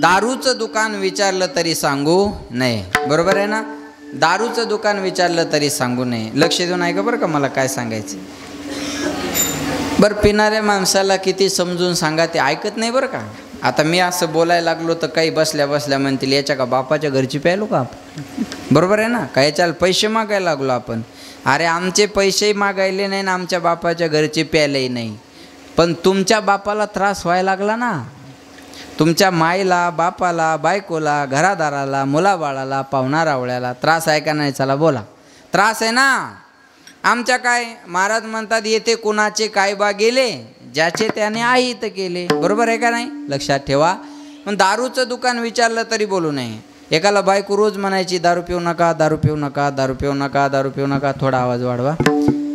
दारूचं दुकान विचारलं तरी सांगू नये. बरोबर आहे ना? दारूचं दुकान विचारलं तरी सांगू नये. लक्ष देऊन ऐका बरं का मला काय सांगायचं. बरं, पिणाऱ्या माणसाला किती समजून सांगा ते ऐकत नाही बरं का. आता मी असं बोलायला लागलो तर काही बसल्या बसल्या म्हणतील याच्या का बापाच्या घरची प्यायलो का आपण? बरोबर आहे ना? काय याच्याला पैसे मागायला लागलो आपण. अरे आमचे पैसे मागायले नाही ना आमच्या बापाच्या घरचे प्यायलाही नाही, पण तुमच्या बापाला त्रास व्हायला लागला ना. तुमच्या माईला, बापाला, बायकोला, घरादाराला, मुलाबाळाला, पाहुणारावळ्याला त्रास आहे का नाही? चला बोला, त्रास आहे ना. आमच्या काय महाराज म्हणतात, येथे कुणाचे काय बा गेले, ज्याचे त्याने आहित केले. बरोबर आहे का नाही? लक्षात ठेवा. पण दारूचं दुकान विचारलं तरी बोलू नये. एकाला बायको रोज म्हणायची दारू पिऊ नका, दारू पिऊ नका, दारू पिऊ नका, दारू पिऊ नका. थोडा आवाज वाढवा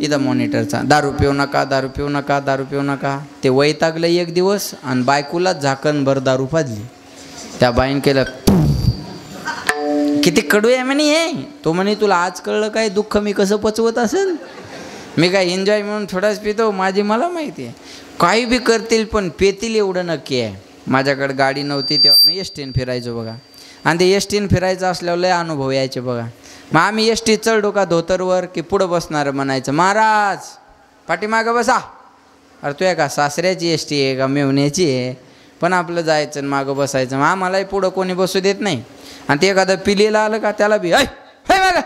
इथं मॉनिटरचा. दारू पिऊ नका, दारू पिऊ नका, दारू पिऊ नका. ते वैतागलं एक दिवस आणि बायकोला झाकणभर दारू पाजली. त्या बाईन केलं, किती कडू आहे म्हणे हे. तो म्हणे तुला आज कळलं काय दुःख मी कसं पचवत असेल? मी काय एन्जॉय म्हणून थोडाच पितो, माझी मला माहिती आहे. काही बी करतील पण पेतील एवढं नक्की आहे. माझ्याकडे गाडी नव्हती तेव्हा मी एसटीन फिरायचो बघा, आणि ते एसटीन फिरायचं असल्यावर लय अनुभव यायचे बघा. मग आम्ही एसटी चढलो का धोतरवर की पुढं बसणारं म्हणायचं, महाराज पाठीमागं बसा. अरे तू आहे का सासऱ्याची एसटी आहे का मेवण्याची आहे? पण आपलं जायचं आणि मागं बसायचं. मग आम्हालाही पुढं कोणी बसू देत नाही. आणि ते एखादं पिलेलं आलं का त्याला बी मागं,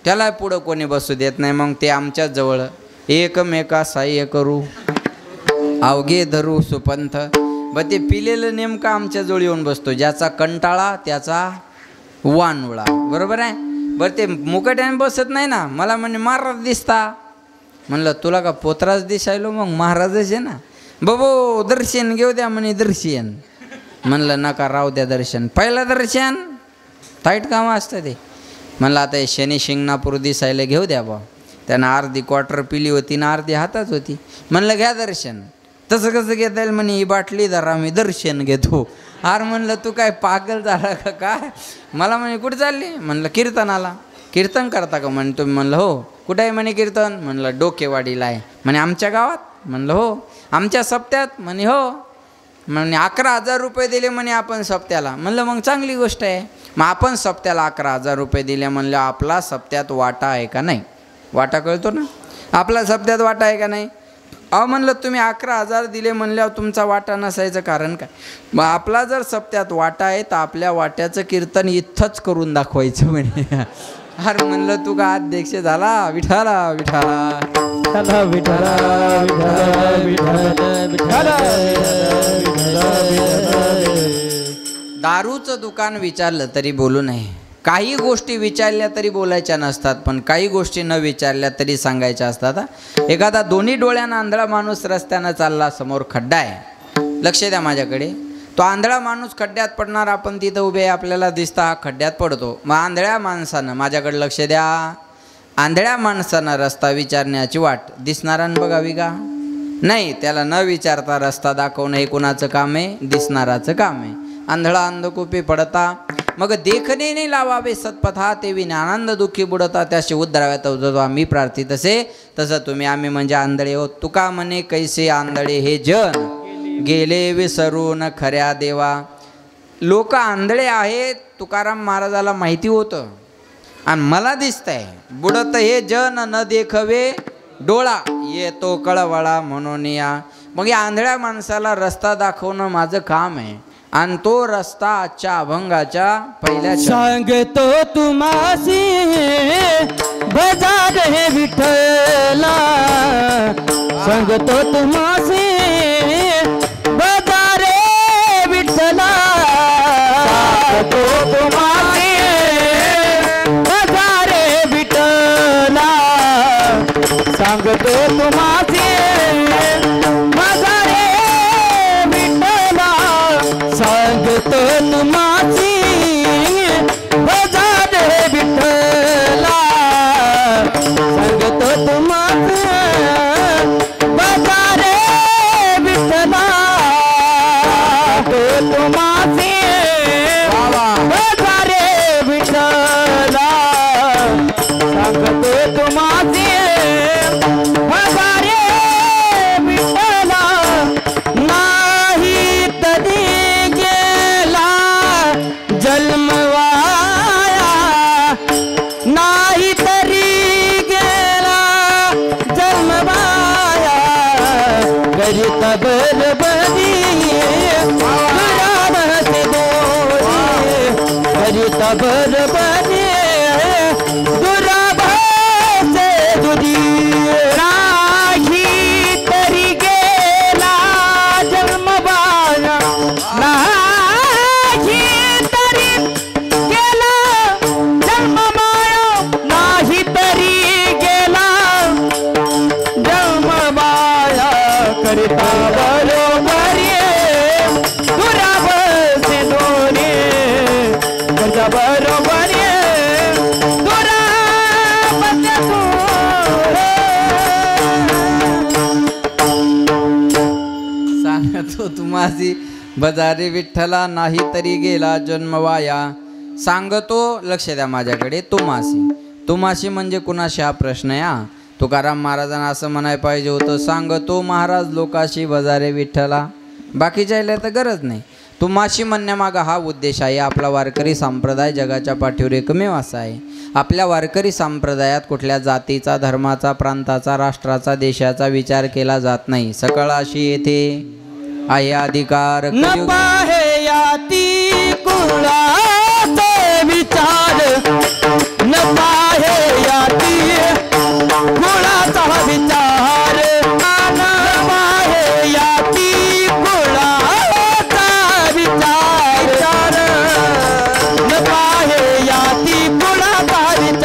त्याला पुढं कोणी बसू देत नाही. मग ते आमच्याच जवळ एकमेका सहाय्य करू अवघे धरू सुपंथ. ब ते पिलेलं नेमकं आमच्या जवळ येऊन बसतो. ज्याचा कंटाळा त्याचा वानुळा. बरोबर आहे? बरं ते मुकाट्याने बसत नाही ना, मला म्हणे महाराज दिसता. म्हणलं तुला का पोत्राच दिसायलो, मग महाराजच आहे ना. बाबो दर्शन घेऊ द्या म्हणे. दर्शन म्हणलं नका, राहू द्या दर्शन. पहिलं दर्शन ताईट काम असतं ते. म्हणलं आता हे शनी शिंगणापूर दिसायला घेऊ द्या बा. त्यानं अर्धी क्वार्टर पिली होती ना अर्धी हातात होती. म्हणलं घ्या दर्शन. तसं कसं घेता येईल म्हणे, ही बाटली धरा मी दर्शन घेतो. आर म्हणलं तू काय पागल झाला का काय. मला म्हणे कुठे चालली. म्हणलं कीर्तनाला. कीर्तन करता का म्हणे तुम्ही. म्हणलं हो. कुठं आहे म्हणे कीर्तन. म्हणलं डोकेवाडीला आहे. म्हणे आमच्या गावात. म्हणलं हो. आमच्या सप्त्यात. म्हणे हो. म्हणे 11,000 रुपये दिले म्हणे आपण सप्त्याला. म्हणलं मग चांगली गोष्ट आहे. मग आपण सप्त्याला 11,000 रुपये दिले म्हणलं, आपला सप्त्यात वाटा आहे का नाही. वाटा कळतो ना, आपला सप्त्यात वाटा आहे का नाही. म्हणलं तुम्ही 11,000 दिले म्हणल्यावर तुमचा वाटा नसायचं कारण काय. मग आपला जर सप्त्यात वाटा आहे तर आपल्या वाट्याचं कीर्तन इथंच करून दाखवायचं म्हणे. अरे म्हणलं तू का अध्यक्ष झाला. विठाला विठाला विठाला विठाला विठाला. दारूचं दुकान विचारलं तरी बोलू नये. काही गोष्टी विचारल्या तरी बोलायच्या नसतात, पण काही गोष्टी न विचारल्या तरी सांगायच्या असतात. एखादा दोन्ही डोळ्यानं आंधळा माणूस रस्त्यानं चालला, समोर खड्डा आहे. लक्ष द्या माझ्याकडे. तो आंधळा माणूस खड्ड्यात पडणार, आपण तिथं उभे आपल्याला दिसता हा खड्ड्यात पडतो. मग आंधळ्या माणसानं, माझ्याकडे लक्ष द्या, आंधळ्या माणसानं रस्ता विचारण्याची वाट दिसणारानं बघावी का नाही. त्याला न विचारता रस्ता दाखवणं हे कुणाचं काम आहे. दिसणाराचं काम आहे. आंधळा अंधकूपी पडता मग देखणे नाही लावावे सत्पथा, ते विना आनंद दुःखी बुडता त्याशी उद्धराव्यात जो आम्ही प्रार्थित असे. तसं तुम्ही आम्ही म्हणजे आंधळे हो. तुका म्हणे कैसे आंधळे हे जन, गेले विसरून खऱ्या देवा. लोक आंधळे आहेत तुकाराम महाराजाला माहिती होतं, आणि मला दिसतंय बुडत हे जन न देखवे डोळा, येतो कळवळा म्हणून या. मग या आंधळ्या माणसाला रस्ता दाखवणं माझं काम आहे. आणि तो रस्ता आजच्या अभंगाच्या पहिल्या सांगतो तुम्हासी बजार हे विठ्ठला. सांगतो तुम्हासी बजार हे विठ्ठला. सांगतो तुम्हासी बजार हे विठ्ठला. सांगतो तुम्हासी बजार हे विठ्ठला. सांगतो तुम्हासी बजार हे विठ्ठला. सांगतो तुम्हासी बजार हे विठ्ठला. सांगतो तुम्हासी बजार हे विठ्ठला. सांगतो तुम्हासी बजार हे विठ्ठला. नाही तरी जन्मवाया, नाही तरी गेला जन्मवाया. गरित बरबरी दुरावसे दोरी. गरित बरबरी दुरावसे दुरी. नाही तरी गेला जन्मवाया. नाही तरी गेला जन्मवाया. करिता बरोबरी दुरावसे दोरी. करिता बरोबरी दुरावसे दोरी. सांगतो तुम्हासी बजारे विठ्ठला, नाही तरी गेला जन्मवाया. सांगतो, लक्ष द्या माझ्याकडे, तुमासी. तुमासी म्हणजे कुणाशी हा प्रश्न आहे. हा तुकाराम महाराजांना असं म्हणायला पाहिजे होतं, सांगतो महाराज लोकाशी बजारे विठ्ठला. बाकीच्या यायला तर गरज नाही. तुमाशी म्हणण्यामागं हा उद्देश आहे. आपला वारकरी संप्रदाय जगाच्या पाठीवर एकमेव असा आहे. आपल्या वारकरी संप्रदायात कुठल्या जातीचा, धर्माचा, प्रांताचा, राष्ट्राचा, देशाचा विचार केला जात नाही. सकळ अशी येथे आहे अधिकार. न पाहे याती कुळाचे विचार. न पाहे याती कुळाचा विचार. न पाहे याती कुळाचा विचार. न पाहे याती कुळाचा विचार.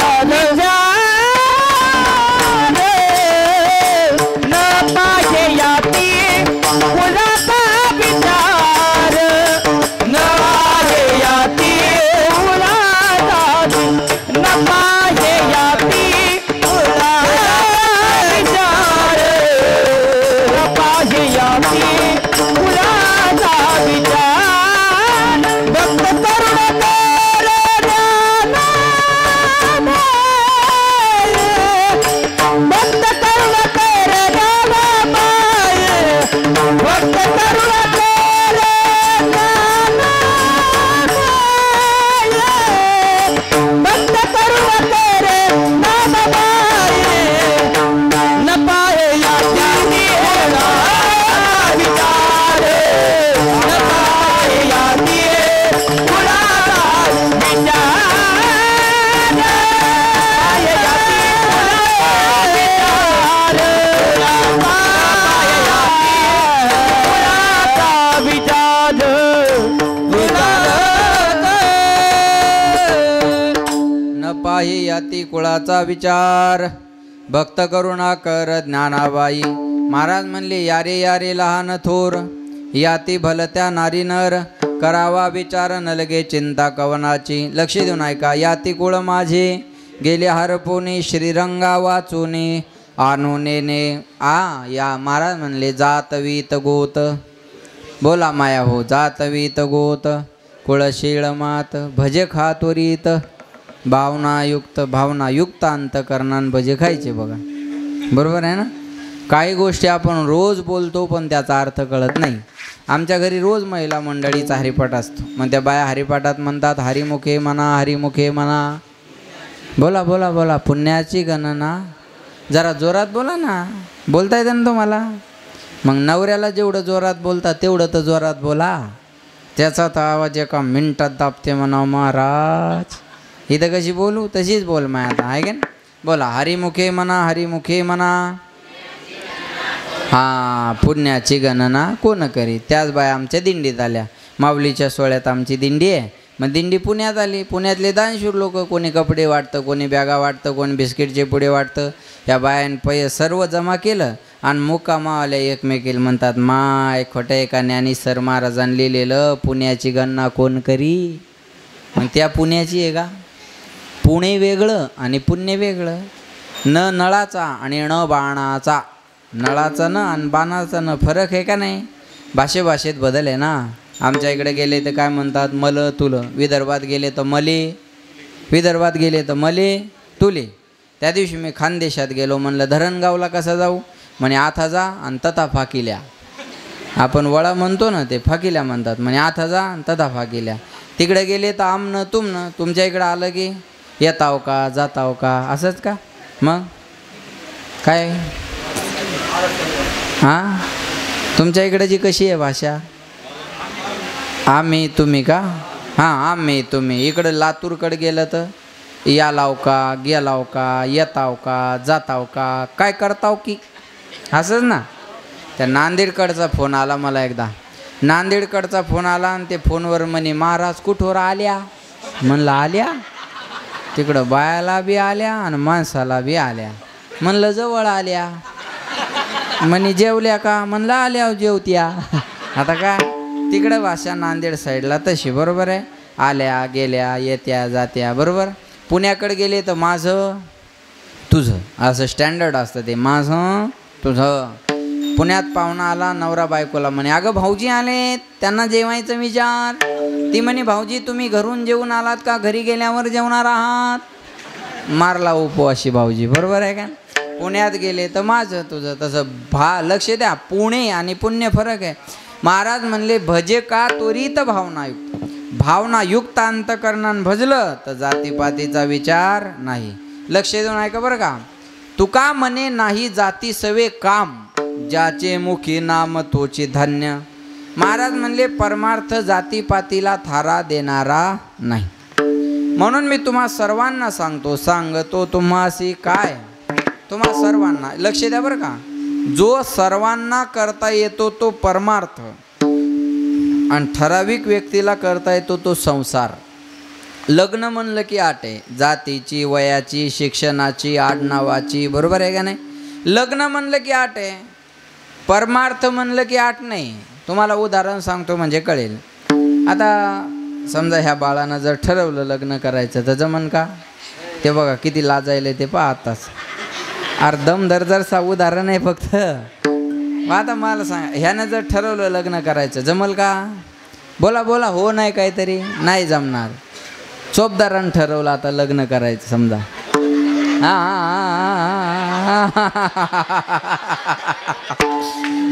आहे याती कुळाचा विचार, भक्त करुणा कर ज्ञानाबाई. महाराज म्हणले यारे यारे लहान थोर, याती भलत्या नारी नर, करावा विचार न लगे चिंता कवनाची. लक्ष देऊन ऐका. याती कुळ माझे गेले हरपोने, श्रीरंगा वाचूने आणूने आ. या महाराज म्हणले जातवीत गोत, बोला माया हो. जातवीत गोत कुळशीळ मात, भजे खा त्वरित भावनायुक्त अंतकरणान भजे खायचे. बघा बरोबर आहे ना. काही गोष्टी आपण रोज बोलतो पण त्याचा अर्थ कळत नाही. आमच्या घरी रोज महिला मंडळीचा हरिपाठ असतो. मग त्या बाया हरिपाठात म्हणतात हरिमुखे म्हणा, हरिमुखे म्हणा. बोला बोला बोला. पुण्याची गणना जरा जोरात बोला ना. बोलता येतं ना तुम्हाला. मग नवऱ्याला जेवढं जोरात बोलता तेवढं तर जोरात बोला. त्याचा तर आवाज एका मिनटात दाबते म्हणा महाराज. इथं कशी बोलू तशीच बोल माय आता आहे का. बोला हरिमुखे म्हणा, हरिमुखे म्हणा. हां, पुण्याची गणना कोण करी. त्याच बाया आमच्या दिंडीत आल्या. माऊलीच्या सोहळ्यात आमची दिंडी आहे. मग दिंडी पुण्यात आली. पुण्यातले दानशूर लोक, कोणी कपडे वाटतं, कोणी बॅगा वाटतं, कोणी बिस्किटचे पुडे वाटतं. या बायां सर्व जमा केलं आणि मुक्कामा आल्या एकमेकीला म्हणतात माय खोट्या एका ज्ञानी सर महाराजांनी लिहिलेलं पुण्याची गणना कोण करी. मग त्या पुण्याची आहे का. पुणे वेगळं आणि पुण्य वेगळं. न नळाचा आणि न बाणाचा. नळाचा न आणि बाणाचा न फरक आहे का नाही. भाषेत बदल आहे ना. आमच्या इकडे गेले तर काय म्हणतात मल तुल. विदर्भात गेले तर मले, विदर्भात गेले तर मले तुले. त्या दिवशी मी खानदेशात गेलो. म्हणलं धरणगावला कसा जाऊ. म्हणे आथा जा आणि तथा फाकिल्या. आपण वळा म्हणतो ना ते फाकिल्या म्हणतात. म्हणे आथा जा आणि तथा फाकिल्या. तिकडे गेले तर आमनं तुमनं. तुमच्या इकडं आलं की येताव का जाताव का असंच का. मग काय हां तुमच्या इकडची कशी आहे भाषा. आम्ही तुम्ही का. हां आम्ही तुम्ही. इकडं लातूरकडे गेलं तर या लाव का, गेलाव का, येताव का, जाताव का, काय करताव की असंच ना. त्या नांदेडकडचा फोन आला मला एकदा. नांदेडकडचा फोन आला आणि ते फोनवर म्हणे महाराज कुठवर आल्या. म्हणलं आल्या. तिकडं बायाला बी आल्या आणि माणसाला बी आल्या. म्हणलं जवळ आल्या. म्हणे जेवल्या का. म्हणलं आल्या जेवत्या. आता काय तिकडं भाषा नांदेड साईडला तशी बरोबर आहे. आल्या गेल्या येत्या जात्या बरोबर. पुण्याकडे गेले तर माझं तुझं असं स्टँडर्ड असतं ते. माझं तुझं. पुण्यात पाहुणा आला नवरा बायकोला म्हणे अगं भाऊजी आले त्यांना जेवायचं विचार. ती म्हणे भाऊजी तुम्ही घरून जेवून आलात का घरी गेल्यावर जेवणार आहात. मारला उपवाशी भाऊजी बरोबर आहे का. पुण्यात गेले तर माझं तुझं तसं लक्ष द्या. पुणे आणि पुण्य फरक आहे. महाराज म्हणले भजे का त्वरित भावनायुक्त अंतकरणान भजलं तर जातीपातीचा विचार नाही. लक्ष देऊन ऐका बरं का. तुका म्हणे नाही जाती सवे काम, ज्याचे मुखी नाम तोचे धन्य. महाराज म्हणले परमार्थ जातीपातीला थारा देणारा नाही. म्हणून मी तुम्हा सर्वांना सांगतो तुम्हासी काय. तुम्हा सर्वांना लक्ष द्या बरं का. जो सर्वांना करता येतो तो परमार्थ आणि ठराविक व्यक्तीला करता येतो तो संसार. लग्न म्हणलं की आट आहे. जातीची, वयाची, शिक्षणाची, आडनावाची बरोबर आहे का नाही. लग्न म्हणलं की आट आहे. परमार्थ म्हणलं की आट नाही. तुम्हाला उदाहरण सांगतो म्हणजे कळेल. आता समजा ह्या बाळानं जर ठरवलं लग्न करायचं तर जमन का. ते बघा किती लाजायले ते पहा आताच. अर्धम दर्जाचं उदाहरण आहे फक्त. आता मला सांगा ह्यानं जर ठरवलं लग्न करायचं जमल का. बोला बोला हो नाही काहीतरी नाही जमणार. चोपदारानं ठरवलं आता लग्न करायचं समजा.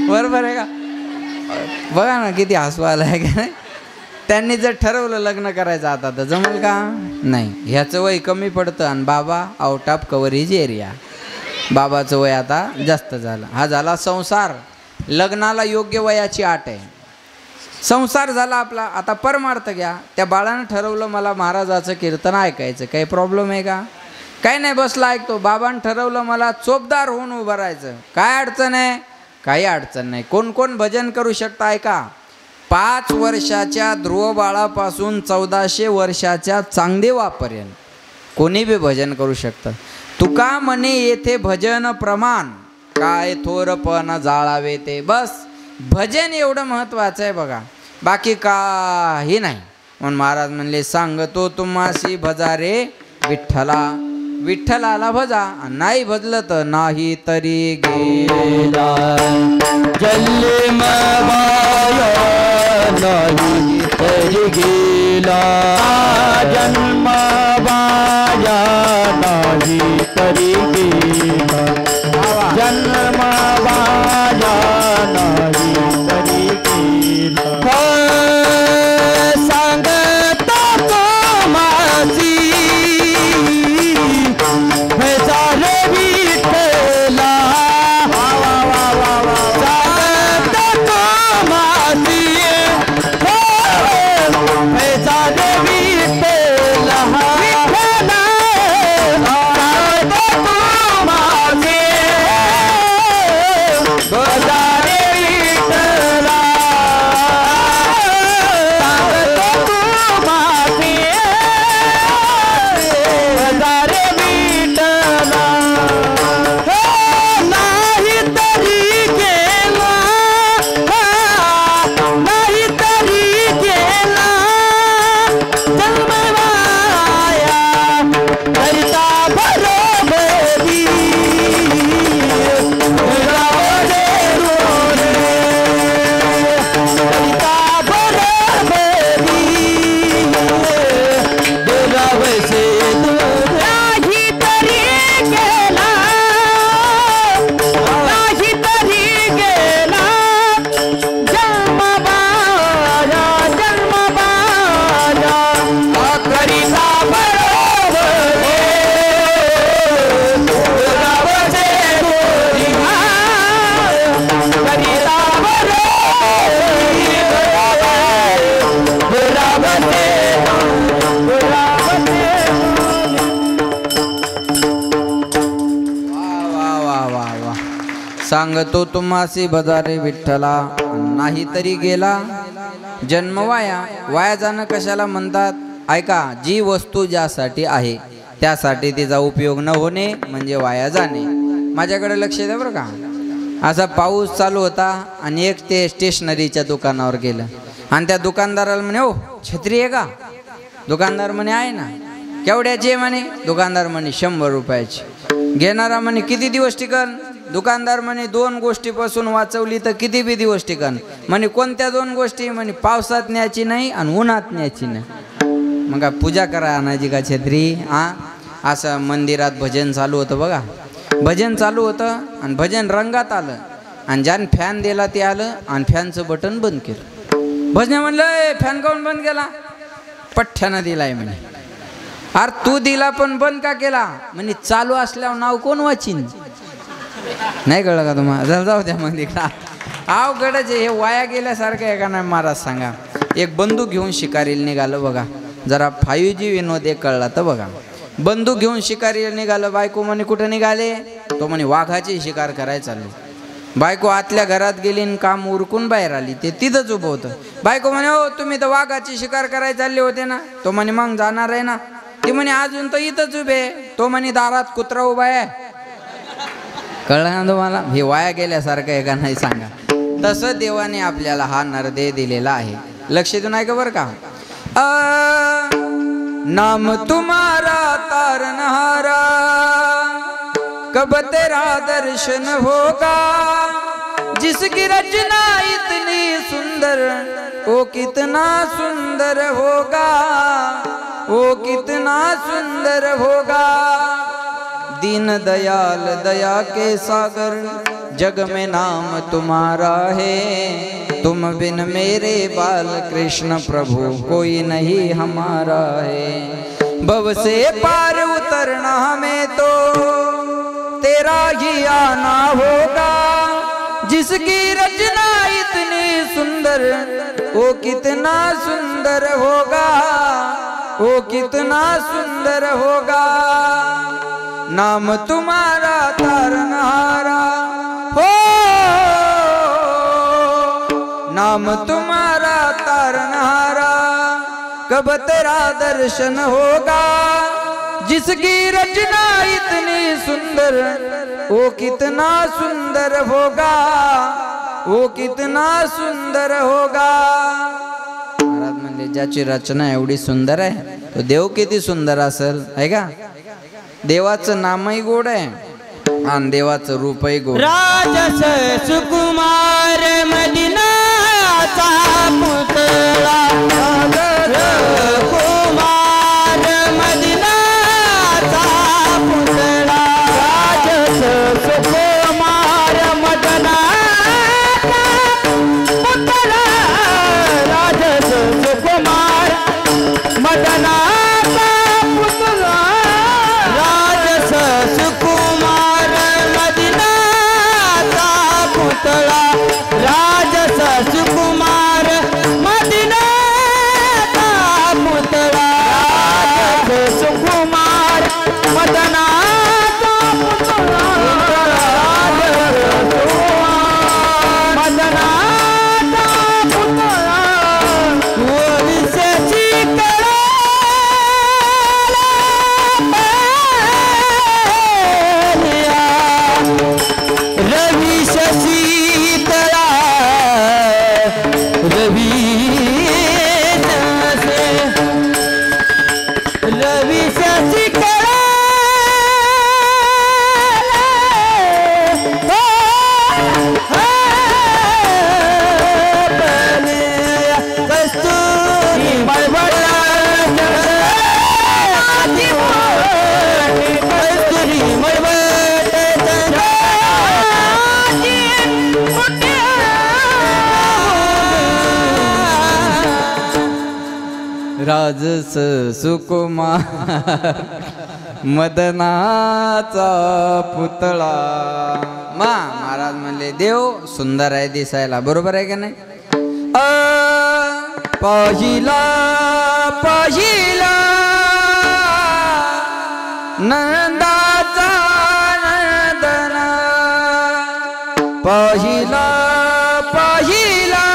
बरोबर आहे का. बघा ना किती हसू आलं आहे का नाही. त्यांनी जर ठरवलं लग्न करायचं आता तर जमल का नाही. ह्याचं वय कमी पडतं आणि बाबा आउट ऑफ कव्हरेज एरिया. बाबाचं वय आता जास्त झालं. हा झाला संसार. लग्नाला योग्य वयाची अट आहे. संसार झाला आपला. आता परमार्थ घ्या. त्या बाळानं ठरवलं मला महाराजाचं कीर्तन ऐकायचं. काही प्रॉब्लेम आहे का. काही नाही बसला ऐकतो. बाबांनी ठरवलं मला चोपदार होऊन उभं राहायचं. काय अडचण आहे. काही अडचण नाही. कोण कोण भजन करू शकता ऐका. 5 वर्षाच्या ध्रुव बाळापासून 1400 वर्षाच्या चांगदेवापर्यंत कोणी बी भजन करू शकतं. तुका म्हणे येथे भजन प्रमाण, काय थोरपण जाळावे ते. बस भजन एवढं महत्त्वाचं आहे बघा, बाकी काही नाही. म्हणून महाराज म्हणले सांगतो तुम्हासी भजा रे विठ्ठला. विठ्ठलाला भजा, नाही भजलं तर नाही तरी गेला. जन्म माया नाही तरी गेला. जन्म माया नाही तरी गेला. जन्म माया नाही तरी गेला. सांगतो तो माझी भजा रे विठ्ठला. सांगतो तो माझी भजा रे विठ्ठला. सांगतो तुम्हासी भजारे विठ्ठला, नाही तरी गेला जन्म वाया. वाया जाणं कशाला म्हणतात? ऐका, जी वस्तू ज्यासाठी आहे त्यासाठी तिचा उपयोग न होणे म्हणजे वाया जाणे. माझ्याकडे लक्ष द्या बरं का. असा पाऊस चालू होता आणि एक ते स्टेशनरीच्या दुकानावर गेलं आणि त्या दुकानदाराला म्हणे, ओ छत्री आहे का? दुकानदार म्हणे आहे ना. केवढ्याची आहे म्हणे? दुकानदार म्हणे 100 रुपयाची. घेणारा म्हणे किती दिवस टिकन? दुकानदार म्हणे 2 गोष्टीपासून वाचवली तर किती बी दिवस टिकन. म्हणे कोणत्या 2 गोष्टी? म्हणे पावसात न्यायची नाही आणि उन्हात न्यायची नाही. मग पूजा करा आणायची का छत्री? असं मंदिरात भजन चालू होतं बघा. भजन चालू होतं आणि भजन रंगात आलं आणि ज्यानं फॅन दिला ते आलं आणि फॅनचं बटन बंद केलं. भजन म्हणलं फॅन काऊन बंद केला? पठ्ठ्यानं दिलाय म्हणे. अरे तू दिला पण बंद का केला? म्हणे चालू असल्यावर नाव कोण वाचिन? नाही कळलं का तुम्हाला? जाऊ द्या मग तिकडा. अवघडच हे वाया गेल्यासारखं आहे का नाही महाराज सांगा. एक बंदूक घेऊन शिकारीला निघालं बघा. जरा 5G विनोद एक कळला तर बघा. बंदूक घेऊन शिकारीला निघालं. बायको म्हणे कुठं निघाले? तो म्हणे वाघाची शिकार करायला चाललो. बायको आतल्या घरात गेली आणि काम उरकून बाहेर आली. ते तिथंच उभं होतं. बायको म्हणे हो तुम्ही तर वाघाची शिकार करायला चालले होते ना? तो म्हणे मग जाणार आहे ना. ती म्हणे अजून तर इथंच उभे. तो म्हणे दारात कुत्रा उभा आहे. कळलं ना तुम्हाला? हे वाया गेल्यासारखं आहे का नाही सांगा. तसं देवाने आपल्याला हा नरदेह दिलेला आहे. लक्ष देऊन ऐका बरं का. नाम तुम्हारा तारनहारा, कब तेरा दर्शन होगा. जिसकी रचना इतनी सुंदर, वो कितना सुंदर होगा, वो कितना सुंदर होगा. दीन दयाल दया के सागर, जग में नाम तुम्हारा है. तुम बिन मेरे बाल कृष्ण प्रभु कोई नहीं हमारा है. भव से पार उतरना हमें तो तेरा ही आना होगा. जिसकी रचना इतनी सुंदर, वो कितना सुंदर होगा, वो कितना सुंदर होगा. नाम तुम्हारा तारनहारा हो, नाम तुम्हारा तारनहारा, कब तेरा दर्शन होगा. जिसकी रचना इतनी सुंदर, वो कितना सुंदर होगा, वो कितना सुंदर होगा। महाराज म्हणले ज्याची रचना एवढी सुंदर आहे तो देव किती सुंदर असेल, आहे का? देवाचं नामही गोड आहे आणि देवाचं रूपही गोड। राजस सुकुमार मदिनाचा पुतळा, कुमार मदिनाचा पुतळा, राजस सुकुमार मदनाचा पुतळा, राजस सुकुमार मदनाचा पुतळा, राजस सुकुमार मदिनाचा पुतळा, राजस सुकुमार मदिनाचा पुतळा, राजस सुकुमार मदनाचा पुतळा, राजस सुकुमार मदनाचा पुतळा, विषयाची कळा रवी शशीतळा, रवी रवी शशिकळा, कस्तुरी मळवळा, कस्तुरी मळवळ, राजस सुकुमार मदनाचा पुतळा। महाराज म्हणले देव सुंदर आहे दिसायला, बरोबर आहे का नाही? पहिला पहिला नंदाचा नंदन, पहिला पहिला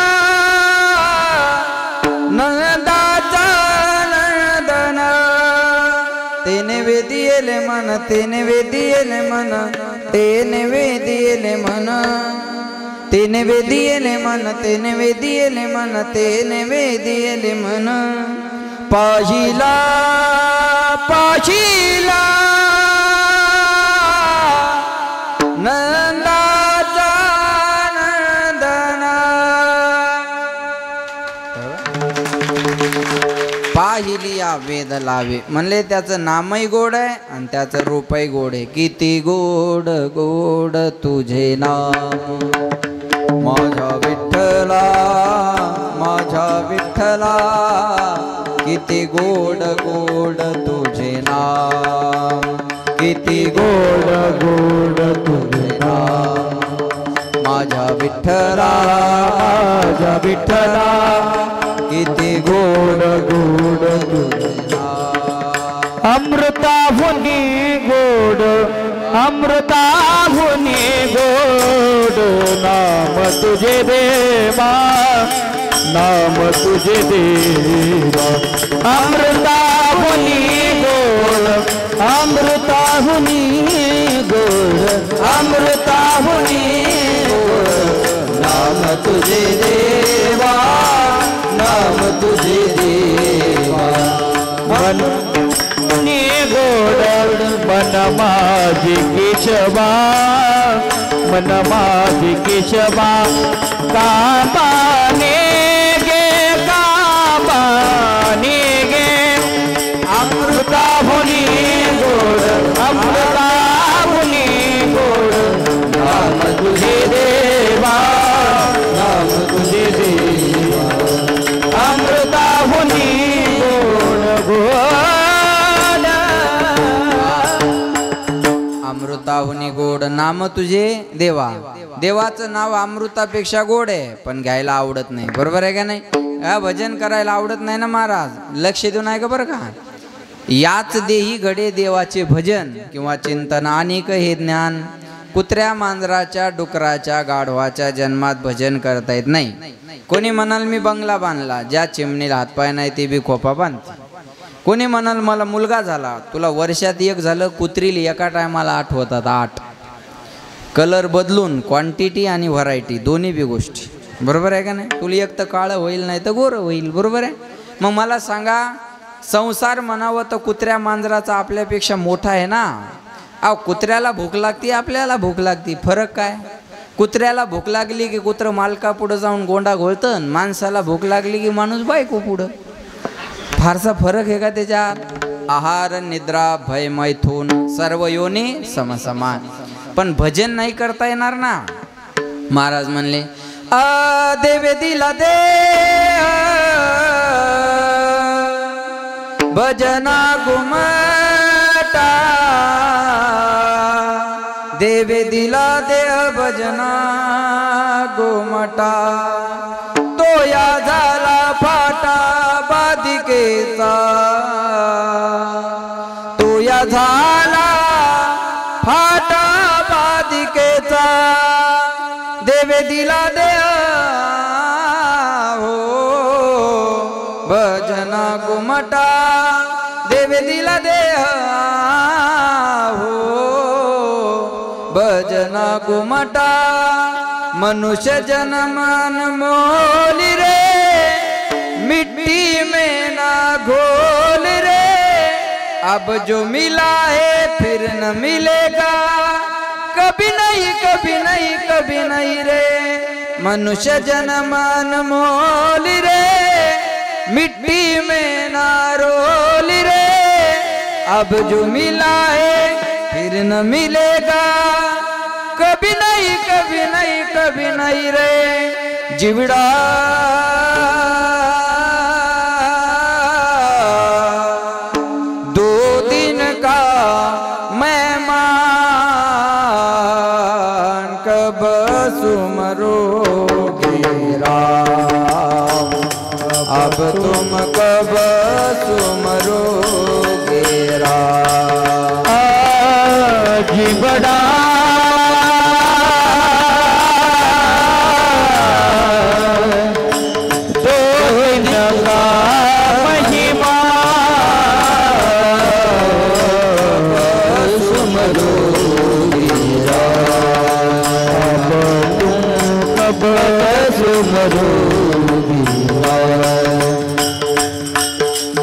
नंदाचा नंदन, तेने वेदियेले मन, तेने वेदियेले मन, तेने वेदियेले मन, तेने वेदियेले मन, तेने वेदियेले मन, तेने वेदियेले मन, पहिला पहिला नंदाचा नंदन। पाहिली या वेद लावे म्हणले त्याचं नामही गोड आहे आणि त्याचं रूपही गोड आहे। किती गोड गोड तुझे नाम माझ्या विठ्ठला, माझ्या विठ्ठला, किती गोड गोड तुझे नाम, किती गोड गोड तुझे नाम माझ्या विठ्ठला, माझ्या विठ्ठला, किती गोड गोड तुझे नाम। अमृताहुनी गोड, अमृताहुनी गोड, नाम तुझे देवा, नाम तुझे देवा, अमृताहुनी गोड, अमृताहुनी गोड, अमृताहुनी गोड, नाम तुझे देवा, नाम तुझे देवा, मन गोड, मन माझी केशवा, मन माझी केशवा, कामाने गे, कामाने गे, अमृताहुनी गोड, अमृताहुनी गोड, नाम तुझे देवा, नाम तुझे देवा, अमृताहुनी गोड गोड, अमृताहुनी गोड नाम तुझे देवा। देवाचं नाव अमृतापेक्षा गोड आहे पण घ्यायला आवडत नाही, बरोबर आहे का नाही? भजन करायला आवडत नाही ना महाराज, लक्ष देऊन आहे का बरं का? याच देही घडे देवाचे भजन किंवा चिंतन, अनेक हे ज्ञान कुत्र्या मांजराच्या डुकराच्या गाढवाच्या जन्मात भजन करता येत नाही। कोणी म्हणाल मी बंगला बांधला, ज्या चिमणीला हातपाय नाही ते बी खोपा बांधते। कोणी म्हणाल मला मुलगा झाला, तुला वर्षात एक झालं, कुत्रीली एका टायमाला 8 होतात 8. कलर बदलून क्वांटिटी आणि व्हरायटी दोन्ही बी गोष्टी, बरोबर आहे का नाही? तुला एक तर काळं होईल नाही तर गोरं होईल, बरोबर आहे? मग मला सांगा, संसार म्हणावं तर कुत्र्या मांजराचा आपल्यापेक्षा मोठा आहे ना. अहो कुत्र्याला भूक लागती, आपल्याला भूक लागती, फरक काय? कुत्र्याला भूक लागली की कुत्रं मालका पुढं जाऊन गोंडा घोळतं, माणसाला भूक लागली की माणूस बायको पुढं. फारसा फरक आहे का त्याच्यात? आहार निद्रा भय मैथून सर्व योनी समसमान. पण भजन नाही करता येणार ना. महाराज म्हणले देवे दिला दे भजना घुमटा, देवे दिला दे भजना घुमटा, तो या झाला फाटा बाधिकेचा, तो या झाला फाटा बाधिकेचा, देवे दिला दे हो भजना घुमटा, देवे दिला दे हो भजना घुमटा. मनुष्य जन्मान मोल रे, मिट्टी में ना घोल रे, अब जो मिला है फिर न मिलेगा, कभी नहीं कभी नहीं कभी नहीं रे. मनुष्य जन्मान मोल रे, मिट्टी में ना रोल रे, अब जो मिला है फिर न मिलेगा, कभी नहीं कभी नहीं कभी नहीं रे. जिवड़ा दो दिन का मेहमान, कब सुमरोगे राम, अब तुम कब सुमरोगे राम. जिवड़ा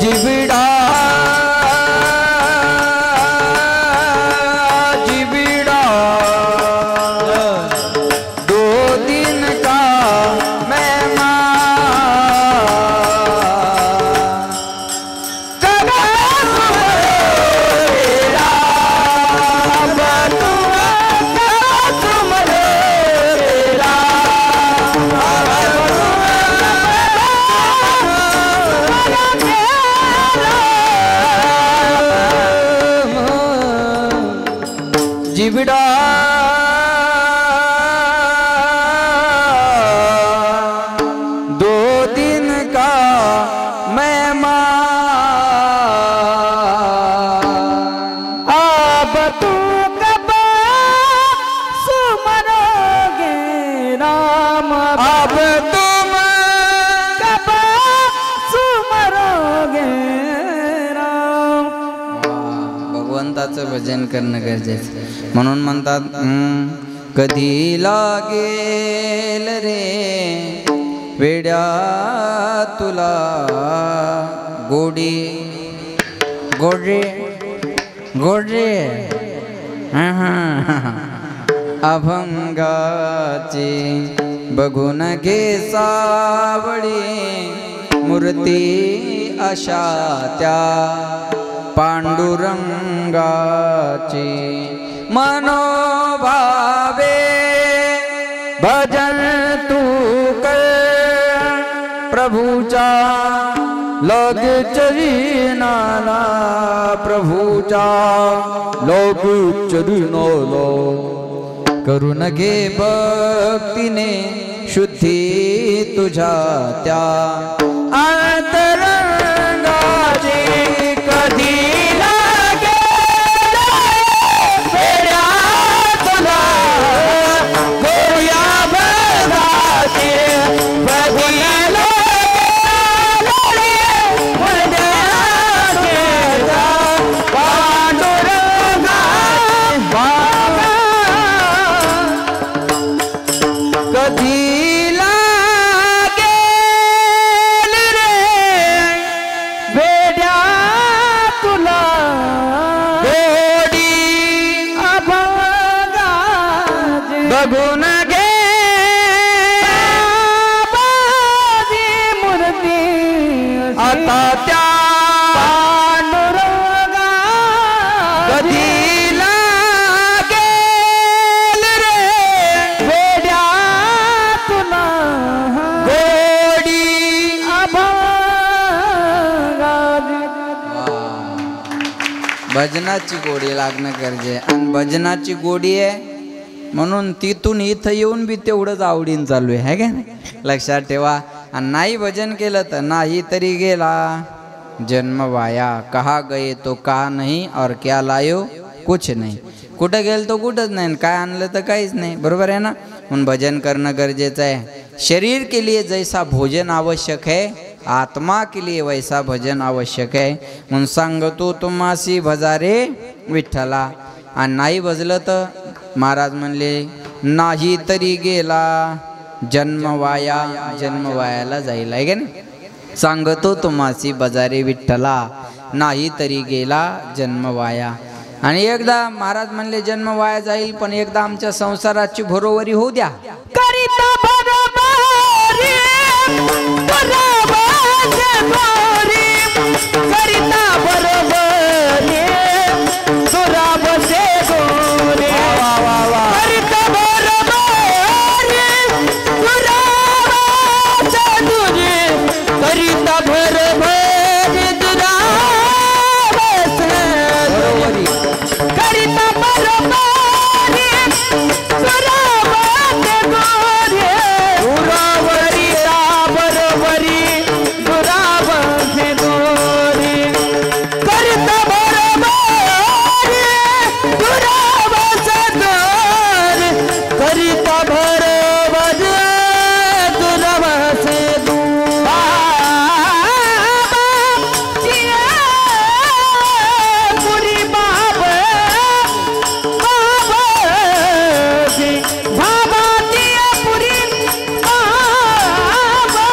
जिबिड़ा जिबिड़ा दो दिन का मेहमान, जिबिड़ा दो दिन का मेहमान, अब तू कब सुमरोगे राम, अब तुम कब सुमरोगे राम. भगवंताचं भजन करणं गरजेचं. म्हणून म्हणतात कधी लागेल रे वेड्या तुला गोडी, गोडे गोडे अभंगाची बघून घे सावळी, मूर्ती अशा त्या पांडुरंगाची, मनोभावे भजन तू कर प्रभूचा, लोक चरिनाला प्रभूचा, लोक चरिनाला, करून घे भक्तीने शुद्धी तुझ्या त्या अंतरंगाची. कधी भजनाची गोडी लागणं गरजे आणि भजनाची गोडी आहे म्हणून तिथून इथं येऊन बी तेवढंच आवडीन चालू आहे का नाही. लक्षात ठेवा. आणि नाही भजन केलं तर नाही तरी गेला जन्म वाया. कहा गए तो कहा नहीं और क्या लायो कुछ नहीं. कुठं गेलं तो कुठंच नाही, काय आणलं तर काहीच नाही. बरोबर आहे ना. म्हणून भजन करणं गरजेचं आहे. शरीर के लिए जैसा भोजन आवश्यक है आत्मा के लिए वैसा भजन आवश्यक है. म्हणून सांगतो तुम्हासी भजारे विठ्ठला. आणि नाही भजलं तर महाराज म्हणले नाही तरी गेला जन्म वाया. जन्म वायाला जाईल आहे का नाही. सांगतो तुम्हासी भजारे विठ्ठला नाही तरी गेला जन्म वाया. आणि एकदा महाराज म्हणले जन्म वाया जाईल पण एकदा आमच्या संसाराची भरोवरी होऊ द्या. करिता बरोबरी करिता बरोबरी दुराबसे गोरे करिता बरोबरी दुराबसे दुरे करिता बरोबरी दुराबसे बरोबरी करिता बरोबरी दुराबसे गोरे दुरावरी बरोबरी दुराबसे गोरे करिता बरोबरी दुराबसे गोरे करिता बरोबरी दुराबसे पुरी बाबा बाबाजी बाबाजी पुरी बाबाजी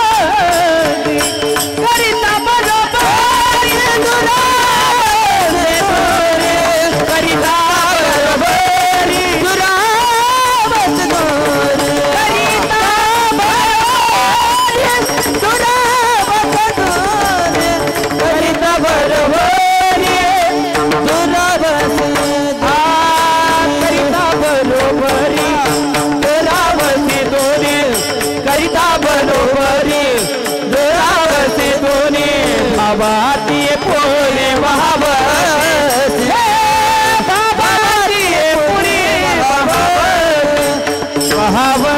करिता बरोबरी दुराबसे गोरे करिता बरोबरी दुराबसे गोरे करिता बरोबरी दुराबसे गोरे करिता बरोबरी दुराबसे करिता बरोबरी दुराबसे दोरे करिता बरोबरी दुराबसे दोरे बाबाती पोरे महाबसे बाबाती पुरी महाबसे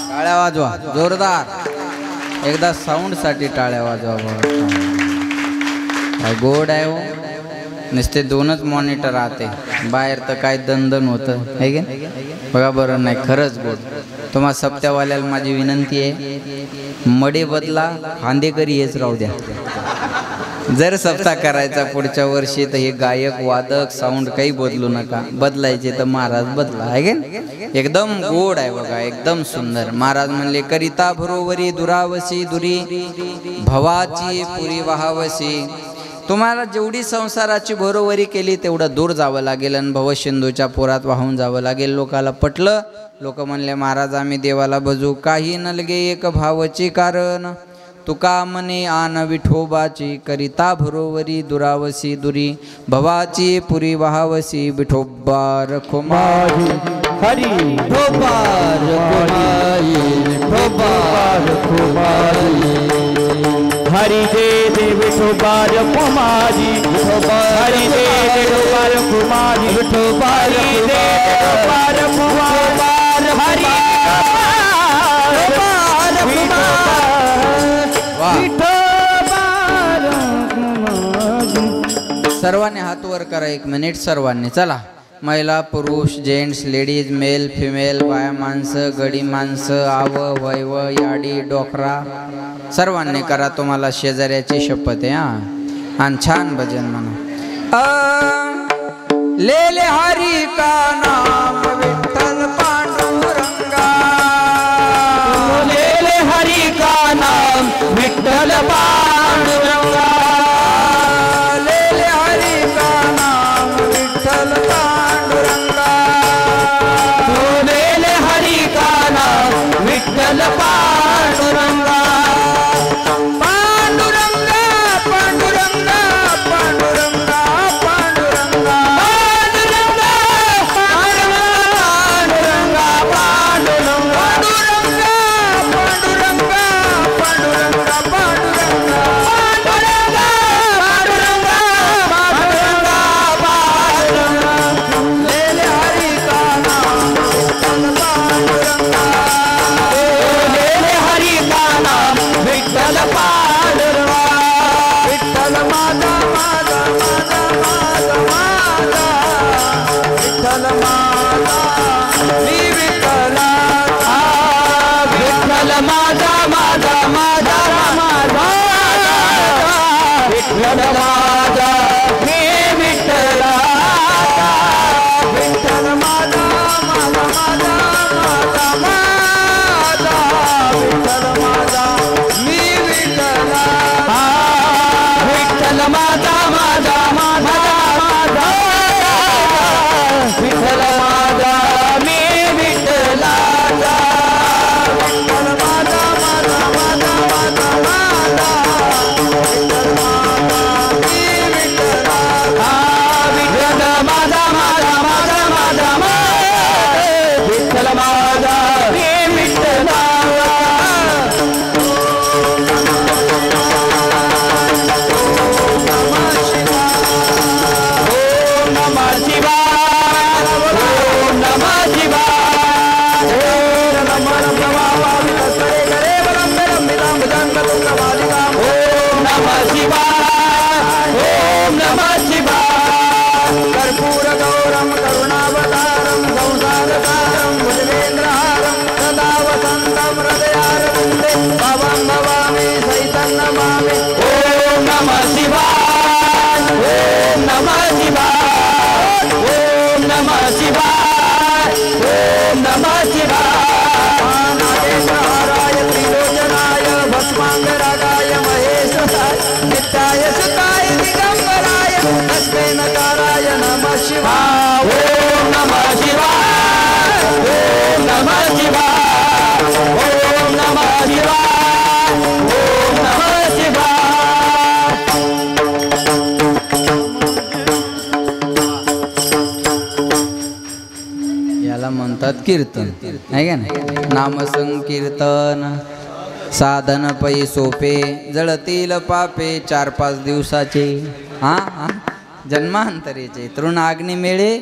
टाळ्या वाजवा जोरदार. एकदा साऊंड साठी टाळ्या वाजवा. काय गोड आहे हो. नुसते दोनच मॉनिटर राहते बाहेर तर काय दणदण होतं आहे की नाही. बघा बरं नाही खरंच गोड. तुम्हा सप्त्यावाल्याला माझी विनंती आहे मडे बदला खांदेकरी हेच राहू द्या. जर सप्ताह करायचा पुढच्या वर्षी तर हे गायक वादक साऊंड काही बदलू नका. बदलायचे तर महाराज बदला आहे की नाही. एकदम गोड आहे बघा एकदम सुंदर. महाराज म्हणले करिता भरोवरी दुरावसी दुरी भवाची पुरी वाहावसी. तुम्हाला जेवढी संसाराची भरोवरी केली तेवढं दूर जावं लागेल आणि भवसिंधूच्या पुरात वाहून जावं लागेल. लोकाला पटलं. लोक म्हणले महाराज आम्ही देवाला भजू काही नलगे एक भावची कारण. तुका मने आन विठोबाची करिता भरोवरी दुरावसी दुरी भवाची पुरी वाहावसी. विठोबा रखो माझी हरी विठोबा रखो माझी विठोबा रखो माझी. हरी दे विठोबार कुमारी हरी दे विठोबार कुमारी विठोबार विठोबार कुमार हरी सर्वांनी हात वर करा 1 मिनिट. सर्वांनी चला. महिला पुरुष जेंट्स लेडीज मेल फिमेल बाया माणसं गडी माणसं आव वैव याडी डोकरा सर्वांनी करा. तुम्हाला शेजाऱ्याची शपथ आहे हा. आणि छान भजन म्हणा. ले ले हरी का नाम विठ्ठल पांडुरंगा. ले ले हरी का नाम विठ्ठल पांडुरंगा. ले ले हरी का नाम विठ्ठल पांडुरंगा. ले ले हरी का नाम विठ्ठल पांडुरंगा. पांडुरंगा पांडुरंगा पांडुरंगा पांडुरंगा पांडुरंगा पांडुरंगा पांडुरंगा पांडुरंगा पांडुरंगा पांडुरंगा पांडुरंगा पांडुरंगा विठ्ठल माझा माझा माझा माझा माझा विठ्ठल माझा मी विठ्ठलाचा विठ्ठल माझा माझा माझा माझा विठ्ठल माझा मी विठ्ठलाचा विठ्ठल माझा माझा माझा माझा माझा विठ्ठल माझा मी विठ्ठलाचा विठ्ठल माझा माझा माझा माझा विठ्ठल माझा मी विठ्ठलाचा विठ्ठल माझा माझा माझा माझा माझा विठ्ठल माझा मी विठ्ठलाचा विठ्ठल माझा माझा माझा माझा विठ्ठल माझा मी विठ्ठलाचा नमः शिवाय ओम नमः शिवाय ओम नमः शिवाय ओम नमः शिवाय कर्पूर गौरम करुणावतारम संसारसारम भुजगेन्द्रहारम सदा वसंतम हृदयारविन्दे भवं भवामि सहितं नमामि ओम नमः शिवाय ओम नमः शिवाय ओम नमः शिवाय ओम नमः शिवाय नागेन्द्रहाराय त्रिलोचनाय भस्मांगरागाय महेशाय नित्याय सुताय दिगंबराय तस्मै नकाराय नमः शिवाय ओम नमः शिवाय ओम नमः शिवाय ओम नमः शिवाय ओम नमः शिवाय याला म्हणतात कीर्तन आहे का नाही नामसंकीर्तन साधन पै सोपे जळतील पापे 4-5 दिवसाचे जन्मांतरीचे तृण अग्नी मेळे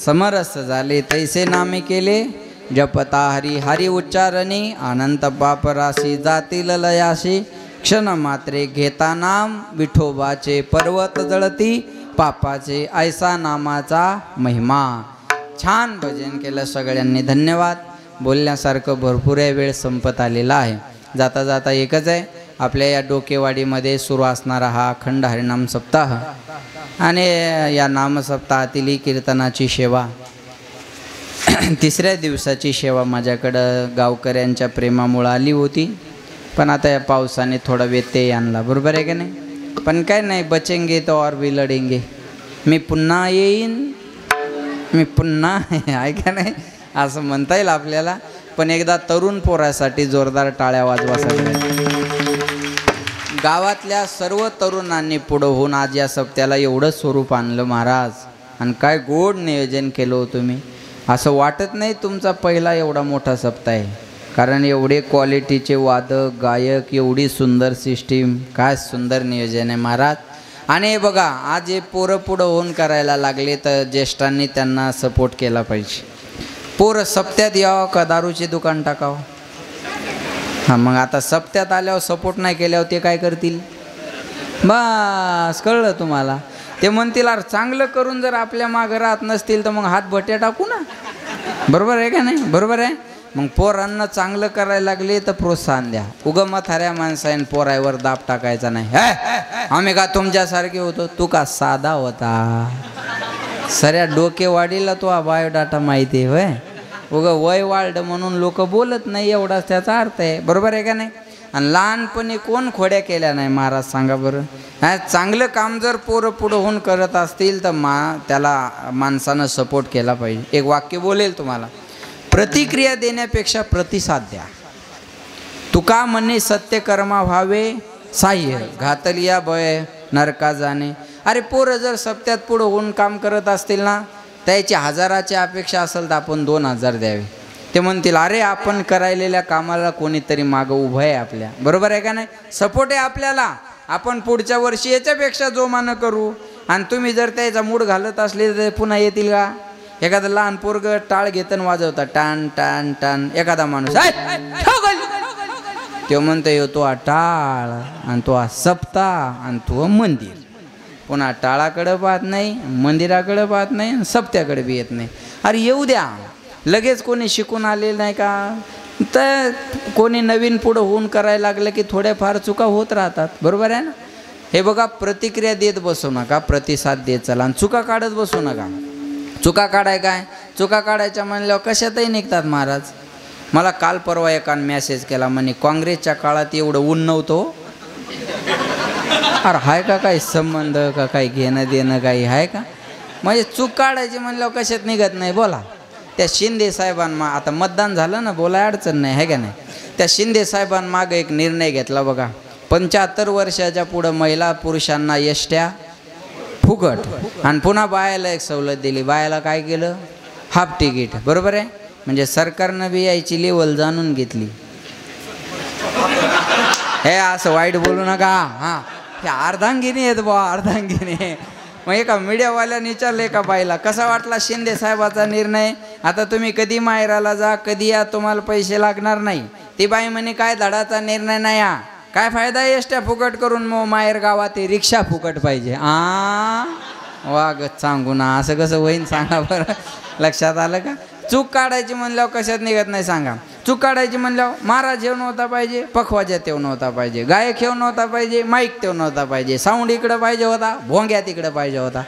समरस झाले तैसे नामे केले जपता हरी हरी उच्चारणी अनंत पाप राशी जातील लयाशी क्षण मात्रे घेता नाम विठोबाचे पर्वत जळती पापाचे ऐसा नामाचा महिमा. छान भजन केलं सगळ्यांनी, धन्यवाद. बोलण्यासारखं भरपूर आहे, वेळ संपत आलेला आहे. जाता जाता एकच आहे, आपल्या या डोकेवाडीमध्ये सुरू असणारा हा अखंड हरिनाम सप्ताह आणि या नामसप्ताहातील ही कीर्तनाची सेवा 3ऱ्या दिवसाची सेवा माझ्याकडं गावकऱ्यांच्या प्रेमामुळं आली होती, पण आता या पावसाने थोडा व्यत्यय आणला, बरोबर आहे का नाही. पण काय नाही, बचेंगे तो और भी लढेंगे. मी पुन्हा येईन, मी पुन्हा आहे का नाही असं म्हणता येईल आपल्याला. पण एकदा तरुण पोरासाठी जोरदार टाळ्या वाजवा सगळ्या. गावातल्या सर्व तरुणांनी पुढं होऊन आज या सप्त्याला एवढं स्वरूप आणलं महाराज, आणि काय गोड नियोजन केलं हो तुम्ही. असं वाटत नाही तुमचा पहिला एवढा मोठा सप्ताह आहे, कारण एवढे क्वालिटीचे वादक गायक, एवढी सुंदर सिस्टीम, काय सुंदर नियोजन आहे महाराज. आणि बघा आज हे पोरं पुढं होऊन करायला लागले तर ज्येष्ठांनी त्यांना सपोर्ट केला पाहिजे. पोरं सप्त्यात यावं का दारूचे दुकान टाकावं. हां, मग आता सप्त्यात आल्यावर सपोर्ट नाही केल्यावर ते काय करतील. बस कळलं तुम्हाला. ते म्हणतील अरे चांगलं करून जर आपल्या मागं राहत नसतील तर मग हात भट्या टाकू ना, बरोबर आहे का नाही, बरोबर आहे. मग पोरांना चांगलं करायला लागले तर प्रोत्साहन द्या. म्हाताऱ्या माणसाने पोरायवर दाब टाकायचा नाही. आम्ही का तुमच्यासारखे होतो, तू का साधा होता. सऱ्या डोकेवाडीला तो हा बायोडाटा माहिती आहे होय. वय वाढलं म्हणून लोक बोलत नाही, एवढाच त्याचा अर्थ आहे, बरोबर आहे का नाही. आणि लहानपणी कोण खोड्या केल्या नाही महाराज, सांगा बरं. चांगलं काम जर पोरं पुढं होऊन करत असतील तर त्याला माणसानं सपोर्ट केला पाहिजे. एक वाक्य बोलेल तुम्हाला, प्रतिक्रिया देण्यापेक्षा प्रतिसाद द्या. तुका म्हणे सत्य कर्मा व्हावे साह्य, घातलिया भय नरका जाणे. अरे पोरं जर सप्त्यात पुढं होऊन काम करत असतील ना, त्याची 1000ची अपेक्षा असेल तर आपण 2000 द्यावे. ते म्हणतील अरे आपण करायलेल्या कामाला कोणीतरी मागं उभं आहे आपल्या, बरोबर आहे का नाही. सपोर्ट आहे आपल्याला, आपण पुढच्या वर्षी याच्यापेक्षा जोमानं करू. आणि तुम्ही जर त्याचा मूड घालत असले तर पुन्हा येतील का. एखादं लहान पोरग टाळ घेतन वाजवता टान टान टान, एखादा माणूस तो म्हणतो यो तो टाळ आणि तो सप्ताह आणि तो मंदिर. पुन्हा टाळाकडं पाहत नाही, मंदिराकडं पाहत नाही, सप्त्याकडे बी येत नाही. अरे येऊ द्या, लगेच कोणी शिकून आलेलं नाही का, तर कोणी नवीन पुढं होऊन करायला लागलं की थोड्याफार चुका होत राहतात. बरोबर आहे ना. हे बघा, प्रतिक्रिया देत बसू नका, प्रतिसाद देत चला आणि चुका काढत बसू नका. चुका काढाय काय, चुका काढायच्या म्हणल्यावर कशातही निघतात महाराज. मला काल परवा एकानं मेसेज केला, म्हणे काँग्रेसच्या काळात एवढं ऊन नव्हतं. अरे हाय का काही संबंध का काही घेणं देणं काही आहे का. म्हणजे चूक काढायची म्हणल्यावर कशात निघत नाही. बोला त्या शिंदे साहेबांना आता मतदान झालं ना, बोलाय अडचण नाही आहे का नाही. त्या शिंदे साहेबांमागं एक निर्णय घेतला बघा, 75 वर्षाच्या पुढं महिला पुरुषांना एसट्या फुकट आणि पुन्हा बायाला एक सवलत दिली. बायाला काय केलं, हाफ तिकीट. बरोबर आहे. म्हणजे सरकारनं बी यायची लेवल जाणून घेतली. हे असं वाईट बोलू नका. हां, हे अर्धांगिनी आहेत बुवा, अर्धांगिनी. मग एका मीडियावाल्याने विचारलं एका बाईला, कसा वाटला शिंदे साहेबाचा निर्णय, आता तुम्ही कधी माहेराला जा, कधी या, तुम्हाला पैसे लागणार नाही. ती बाई म्हणे काय धडाचा निर्णय नाही हा, काय फायदा एसट्या फुकट करून, मग माहेर गावात रिक्षा फुकट पाहिजे. वाग सांगू ना, असं कसं होईन सांगा बरं. लक्षात आलं का. चूक काढायची म्हणल्यावर कशात निघत नाही सांगा. चूक काढायची म्हणल्यावर महाराज येऊन होता पाहिजे, पखवाज्यात येऊन होता पाहिजे, गायक येऊन होता पाहिजे, माईक तेवून होता पाहिजे, साऊंड इकडं पाहिजे होता, भोंग्यात इकडं पाहिजे होता.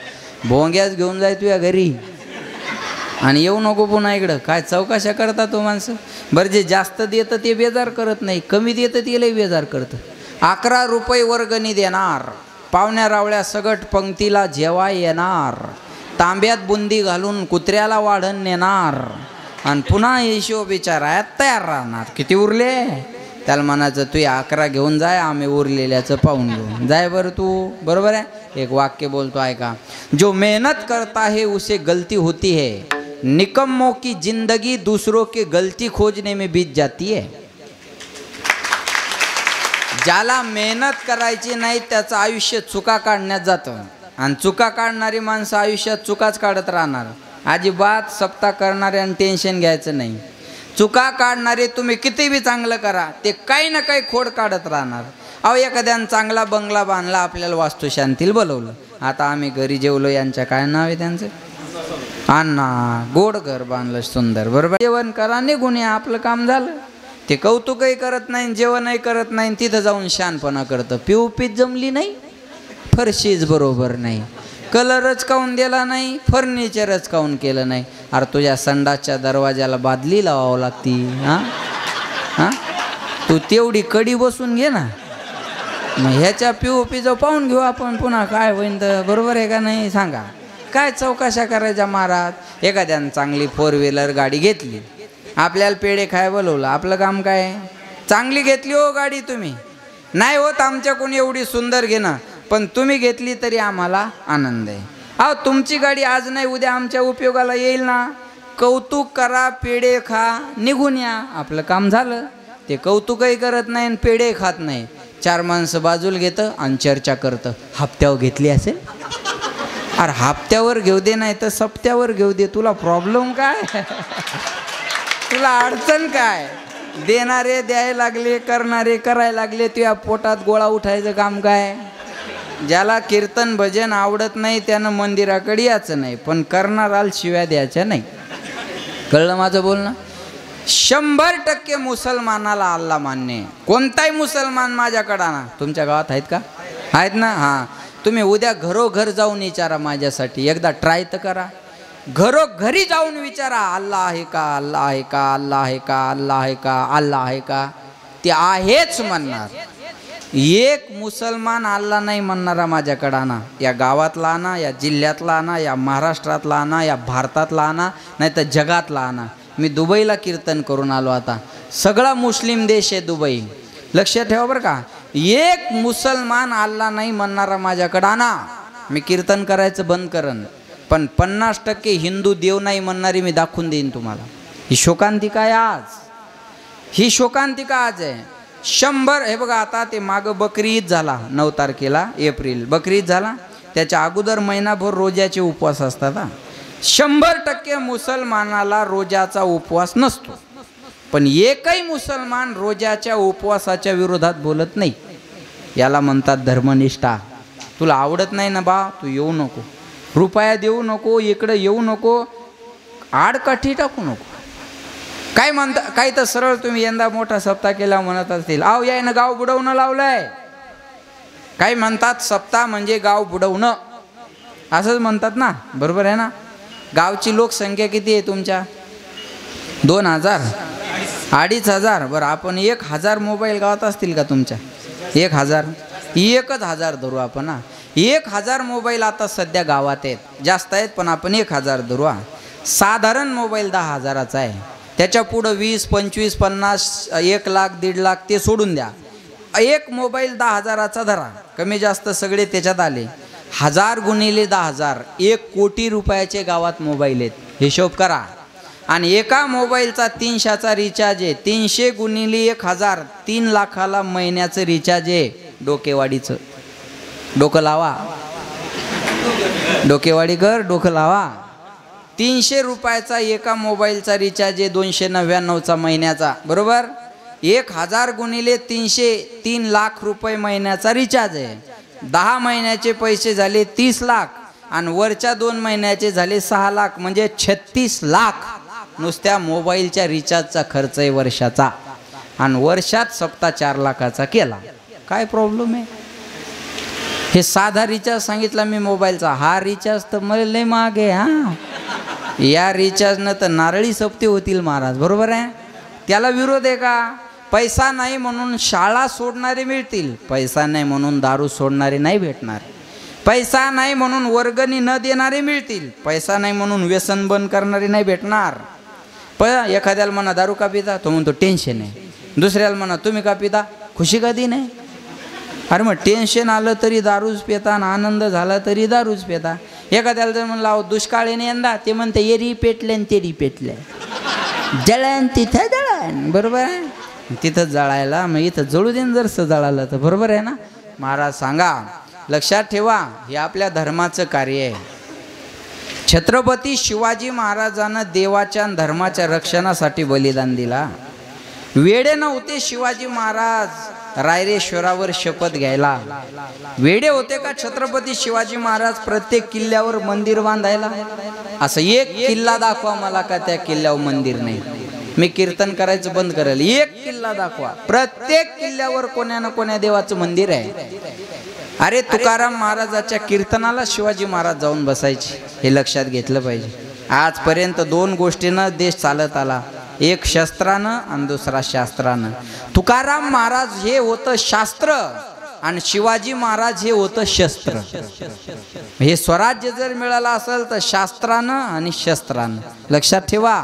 भोंग्याच घेऊन जाय तुझ्या घरी आणि येऊ नको पुन्हा इकडं. काय चौकशा करता तो माणसं. बरं, जे जास्त देतं ते बेजार करत नाही, कमी देतं ते लई बेजार करतं. 11 रुपये वर्गणी देणार, पाहुण्या रावळ्या सगट पंक्तीला जेवा येणार, तांब्यात बुंदी घालून कुत्र्याला वाढण नेणार आणि पुन्हा हिशोब विचारायला तयार राहणार. किती उरले, त्याला म्हणायचं तू 11 घेऊन जाय, आम्ही उरलेल्याचं पाहून घेऊ जाय बरं तू. बरोबर आहे. एक वाक्य बोलतो ऐका, जो मेहनत करता है उसे गलती होती है, निकम्मों की जिंदगी दूसरों की गलती खोजने में बीत जाती है. ज्याला मेहनत करायची नाही त्याचं आयुष्य चुका काढण्यात जातं आणि चुका काढणारी माणसं आयुष्यात चुकाच काढत राहणार. अजिबात सप्ताह करणारे आणि टेन्शन घ्यायचं नाही. चुका काढणारे तुम्ही किती बी चांगलं करा, ते काही ना काही खोड काढत राहणार. अहो, एखाद्यानं चांगला बंगला बांधला, आपल्याला वास्तुशांतीला बोलवलं. आता आम्ही घरी जेवलो, यांच्या काय नाव आहे त्यांचं, अण्णा, गोड घर बांधलं सुंदर. बरोबर. जेवण करा, निघून या, आपलं काम झालं. ते कौतुकही करत नाही, जेवणही करत नाही, तिथं जाऊन शानपणा करतं. पिऊपीत जमली नाही, फरशीच बरोबर नाही, कलरच काऊन दिला नाही, फर्निचरच काऊन केलं नाही. अरे तुझ्या संडासच्या दरवाजाला बादली लावावं लागती. हां हां, तू तेवढी कडी बसून घे ना, मग ह्याच्या पिओपीचं पाहून घेऊ आपण पुन्हा काय होईन तर. बरोबर आहे का नाही सांगा. काय चौकशा करायच्या महाराज. एखाद्यानं चांगली 4 व्हीलर गाडी घेतली, आपल्याला पेढे खाय बोलवलं, आपलं काम काय. चांगली घेतली हो गाडी तुम्ही, नाही होत आमच्याकडून एवढी सुंदर घेणं, पण तुम्ही घेतली तरी आम्हाला आनंद आहे. अहो, तुमची गाडी आज नाही उद्या आमच्या उपयोगाला येईल ना. कौतुक करा, पेढे खा, निघून या, आपलं काम झालं. ते कौतुकही करत नाही आणि पेढे खात नाही. 4 माणसं बाजूला घेतं आणि चर्चा करतं, हप्त्यावर घेतली असेल. अरे हप्त्यावर घेऊ दे, नाही तर सप्त्यावर घेऊ दे, तुला प्रॉब्लेम काय, तुला अडचण काय. देणारे द्यायला लागले, करणारे करायला लागले, तुझ्या पोटात गोळा उठायचं काम काय. ज्याला कीर्तन भजन आवडत नाही त्यानं मंदिराकडे यायचं नाही, पण करणाराला शिव्या द्यायच्या नाही. कळलं माझं बोलणं. 100% मुसलमानाला अल्लाह मान्य आहे. कोणताही मुसलमान माझ्याकडं ना. तुमच्या गावात आहेत का, आहेत ना. हां, तुम्ही उद्या घरोघर जाऊन विचारा माझ्यासाठी, एकदा ट्राय तर करा. घरोघरी जाऊन विचारा, अल्लाह आहे का, अल्लाह आहे का, अल्लाह आहे का, अल्लाह आहे का, अल्लाह आहे का. ते आहेच म्हणणार. एक मुसलमान अल्लाह नाही म्हणणारा माझ्याकडं आणा. या गावातला आणा, या जिल्ह्यातला आणा, या महाराष्ट्रातला आणा, या भारतातला आणा, नाही तर जगातला आणा. मी दुबईला कीर्तन करून आलो. आता सगळा मुस्लिम देश आहे दुबई. लक्ष ठेवा बरं का. एक मुसलमान अल्लाह नाही म्हणणारा माझ्याकडं आणा, मी कीर्तन करायचं बंद करन. पण 50% हिंदू देव नाही म्हणणारी मी दाखवून देईन तुम्हाला. ही शोकांतिका आहे आज, ही शोकांतिका आज आहे. 100. हे बघा, आता ते मागं बकरी ईद झाला 9 तारखेला एप्रिल, बकरी ईद झाला. त्याच्या अगोदर महिनाभर रोजाचे उपवास असतात. 100% मुसलमानाला रोजाचा उपवास नसतो. पण एकही मुसलमान रोजाच्या उपवासाच्या विरोधात बोलत नाही. याला म्हणतात धर्मनिष्ठा. तुला आवडत नाही ना बा, तू येऊ नको, रुपया देऊ नको, इकडे येऊ नको, आडकाठी टाकू नको. काय म्हणता, काय तर सरळ तुम्ही यंदा मोठा सप्ताह केला म्हणत असतील, आव यायनं गाव बुडवणं लावलंय. काय म्हणतात, सप्ताह म्हणजे गाव बुडवणं, असंच म्हणतात ना, बरोबर आहे ना. गावची लोकसंख्या किती आहे तुमच्या? 2000, 2500. बरं, आपण 1000 मोबाईल गावात असतील का तुमच्या? 1000, 1000 धरू आपण. 1000 मोबाईल आता सध्या गावात आहेत, जास्त आहेत पण आपण 1000 धरू. साधारण मोबाईल 10,000चा आहे. त्याच्या पुढं 20, 25, 50, 1 लाख, 1.5 लाख ते सोडून द्या. एक मोबाईल 10,000चा धरा, कमी जास्त सगळे त्याच्यात आले. 1000 गुणिले 10,000, 1 कोटी रुपयाचे गावात मोबाईल आहेत. हिशोब करा. आणि एका मोबाईलचा 300चा रिचार्ज आहे. 300 गुणिले 1000, 3 लाखाला महिन्याचं रिचार्ज आहे. डोकेवाडीचं डोकं लावा, डोकेवाडी कर, डोकं लावा. 300 रुपयाचा एका मोबाईलचा रिचार्ज आहे, 299चा महिन्याचा, बरोबर. 1000 गुणिले 300, 3 लाख रुपये महिन्याचा रिचार्ज आहे. 10 महिन्याचे पैसे झाले 30 लाख आणि वरच्या 2 महिन्याचे झाले 6 लाख, म्हणजे 36 लाख नुसत्या मोबाईलच्या रिचार्जचा खर्च आहे वर्षाचा. आणि वर्षात सप्ताह 4 लाखाचा केला. काय प्रॉब्लेम आहे? हे साधा रिचार्ज सांगितला मी मोबाईलचा, हा रिचार्ज तर मला लय महाग आहे. हा, या रिचार्जनं तर नारळी सप्ते होतील महाराज, बरोबर आहे. त्याला विरोध आहे का? पैसा नाही म्हणून शाळा सोडणारे मिळतील, पैसा नाही म्हणून दारू सोडणारे नाही भेटणार. पैसा नाही म्हणून वर्गणी न देणारे मिळतील, पैसा नाही म्हणून व्यसन बंद करणारे नाही भेटणार. एखाद्याला म्हणा दारू का पिता, तो म्हणतो टेन्शन आहे. दुसऱ्याला म्हणा तुम्ही का पिता, खुशी कधी नाही. अरे मग टेन्शन आलं तरी दारूच पिता आणि आनंद झाला तरी दारूच पिता. एखाद्याला जर म्हणलं अहो दुष्काळ आहे यंदा, ते म्हणते एरी पेटले आणि तेरी पेटले, जळण तिथं जळण, बरोबर आहे. तिथं जळायला मग इथं जळू देन जरसं जळालं तर, बरोबर आहे ना. महाराज सांगा, लक्षात ठेवा, हे आपल्या धर्माचं कार्य आहे. छत्रपती शिवाजी महाराजांना देवाच्या धर्माच्या रक्षणासाठी बलिदान दिला. वेडे नव्हते शिवाजी महाराज रायरेश्वरावर शपथ घ्यायला. वेडे होते का छत्रपती शिवाजी महाराज प्रत्येक किल्ल्यावर मंदिर बांधायला? असं एक किल्ला दाखवा मला का त्या किल्ल्यावर मंदिर नाही, मी कीर्तन करायचं बंद करेल. एक किल्ला दाखवा, प्रत्येक किल्ल्यावर कोण्या ना कोण्या देवाचं मंदिर आहे. अरे तुकाराम महाराजाच्या कीर्तनाला शिवाजी महाराज जाऊन बसायचे, हे लक्षात घेतलं पाहिजे. आजपर्यंत 2 गोष्टीनं देश चालत आला, एक शस्त्रानं आणि दुसरा शास्त्रानं. तुकाराम महाराज हे होतं शास्त्र आणि शिवाजी महाराज हे होतं शस्त्र. हे स्वराज्य जर मिळालं असेल तर शास्त्रानं आणि शस्त्रानं, लक्षात ठेवा.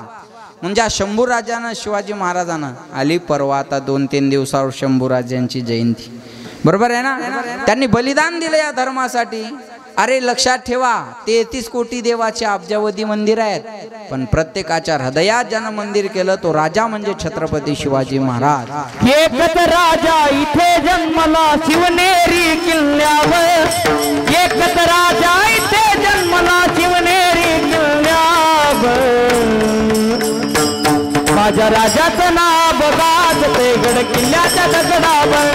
म्हणजे शंभूराजानं शिवाजी महाराजांना आली परवा, आता 2-3 दिवसावर शंभूराजांची जयंती, बरोबर आहे ना. त्यांनी बलिदान दिलं या धर्मासाठी. अरे लक्षात ठेवा, 33 कोटी देवाचे अब्जावधी मंदिर आहेत, पण प्रत्येकाच्या हृदयात ज्यानं मंदिर केलं तो राजा म्हणजे छत्रपती शिवाजी महाराज. एकच राजा इथे जन्मला शिवनेरी किल्ल्यावर, एकच राजा इथे जन्मला शिवनेरी किल्ल्यावर. माझ्या राजाचं नाव गाजते गड किल्ल्याच्या दगडावर,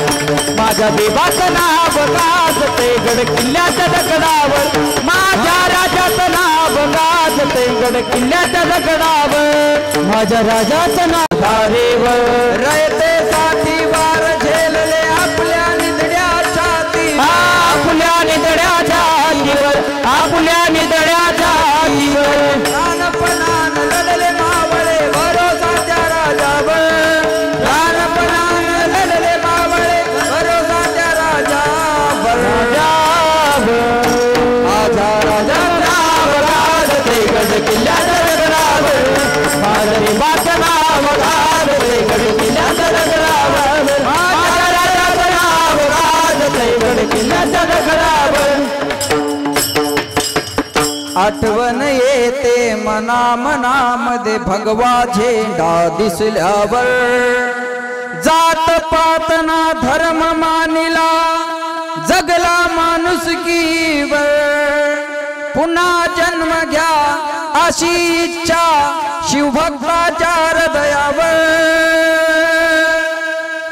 माझ्या देवाचं नाव गाजते गड किल्ल्याच्या दगडावर, माझ्या राजाचं नाव गाजते गड किल्ल्याच्या दगडावर, माझ्या राजाचं नाव धारेवर. रयते साथी वार झेलले आपल्या निधड्या छाती, आपल्या निधड्या छातीवर, आपल्या निधड्या छातीवर. प्राणपणान लढले मावळे भरोसा त्या राजावर, प्राणपणान लढले मावळे भरोसा त्या राजावर. माझ्या राजाचं नाव गाजते गड किल्ल्याच्या दगडावर, माझ्या देवाचं नाव गाजते गड किल्ल्याच्या दगडावर, माझ्या राजाचं नाव गाजते गड किल्ल्याच्या दगडावर. आठवण येते मना मनामध्ये भगवा झेंडा दिसल्यावर, जात पातना धर्म मानिला जगला माणुसकीवर. पुन्हा जन्म घ्या अशी इच्छा शिवभक्ताच्या हृदयावर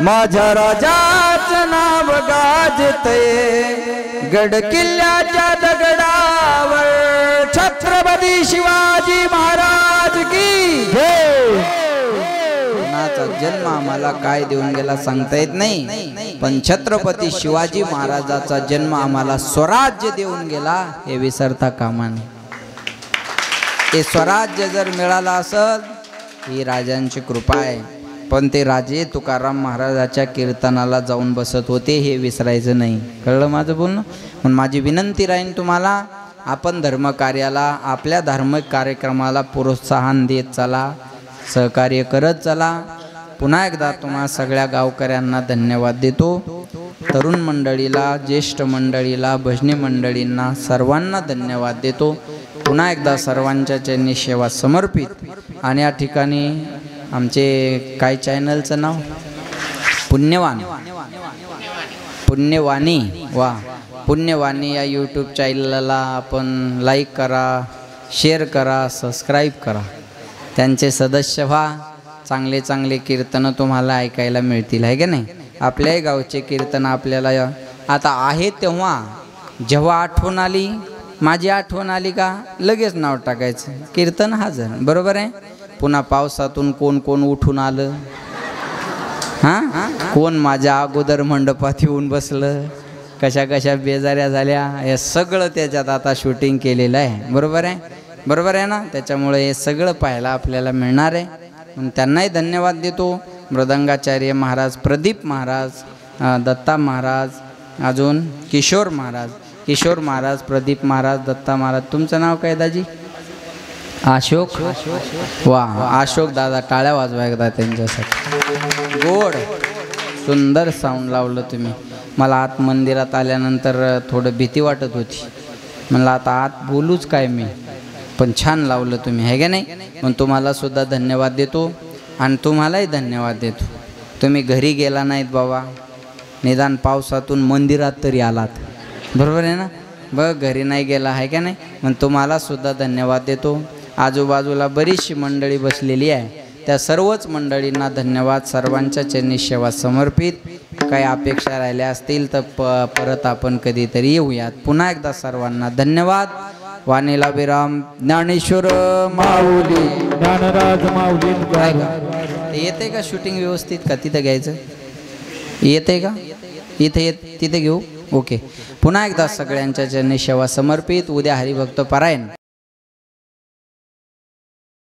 माझ्या राजाचं नाव गाजतय गड किल्ल्याच्या दगडावर छत्रपती शिवाजी महाराज की जय। कुणाचा जन्म आम्हाला काय देऊन गेला सांगता येत नाही, पण छत्रपती शिवाजी महाराजाचा जन्म आम्हाला स्वराज्य देऊन गेला हे विसरता कामा नये। हे स्वराज्य जर मिळालं असेल ही राजांची कृपा आहे, पण ते राजे तुकाराम महाराजाच्या कीर्तनाला जाऊन बसत होते हे विसरायचं नाही। कळलं माझं बोलणं? म्हणून माझी विनंती राहीन तुम्हाला, आपण धर्मकार्याला आपल्या धार्मिक कार्यक्रमाला प्रोत्साहन देत चला, सहकार्य करत चला। पुन्हा एकदा तुम्हा सगळ्या गावकऱ्यांना धन्यवाद देतो, तरुण मंडळीला, ज्येष्ठ मंडळीला, भजनी मंडळींना सर्वांना धन्यवाद देतो। पुन्हा एकदा सर्वांच्या चरणी सेवा समर्पित। आणि या ठिकाणी आमचे काय चॅनलचं नाव पुण्यवाणी वा पुण्यवाणी या यूट्यूब चॅनलला आपण लाईक करा, शेअर करा, सबस्क्राईब करा, त्यांचे सदस्य व्हा। चांगले चांगले कीर्तनं तुम्हाला ऐकायला मिळतील, आहे की नाही? आपल्याही गावचे कीर्तन आपल्याला आता आहे तेव्हा जेव्हा आठवण आली, माझी आठवण आली का लगेच नाव टाकायचं, कीर्तन हजर, बरोबर आहे? पुन्हा पावसातून कोण कोण उठून आलं, हां कोण माझ्या अगोदर मंडपात येऊन बसलं, कशा कशा बेजाऱ्या झाल्या, हे सगळं त्याच्यात आता शूटिंग केलेलं आहे, बरोबर आहे? बरोबर आहे ना? त्याच्यामुळे हे सगळं पाहायला आपल्याला मिळणार आहे, म्हणून त्यांनाही धन्यवाद देतो। मृदंगाचार्य महाराज, प्रदीप महाराज, दत्ता महाराज, अजून किशोर महाराज, प्रदीप महाराज, दत्ता महाराज। तुमचं नाव काय दाजी? अशोक, वा अशोक दादा, टाळ्या वाजवा एकदा त्यांच्यासाठी। गोड सुंदर साऊंड लावलं तुम्ही। मला आत मंदिरात आल्यानंतर थोडं भीती वाटत होती, म्हणलं आता आत बोलूच काय मी, पण छान लावलं तुम्ही, आहे का नाही? पण तुम्हाला सुद्धा धन्यवाद देतो आणि तुम्हालाही धन्यवाद देतो। तुम्ही घरी गेला नाहीत बाबा, निदान पावसातून मंदिरात तरी आलात, बरोबर आहे ना? बघ घरी नाही गेला, आहे का नाही? पण तुम्हाला सुद्धा धन्यवाद देतो। आजूबाजूला बरीचशी मंडळी बसलेली आहे, त्या सर्वच मंडळींना धन्यवाद। सर्वांच्या चरणी सेवा समर्पित। काही अपेक्षा राहिल्या असतील तर परत आपण कधीतरी येऊयात। पुन्हा एकदा सर्वांना धन्यवाद। वाणीला विराम। ज्ञानेश्वर माऊली, ज्ञानराज माऊली। येते का शूटिंग व्यवस्थित का तिथं घ्यायचं? येते का? इथे तिथे घेऊ, ओके। पुन्हा एकदा सगळ्यांच्या चरणी सेवा समर्पित। उद्या हरिभक्त पारायण।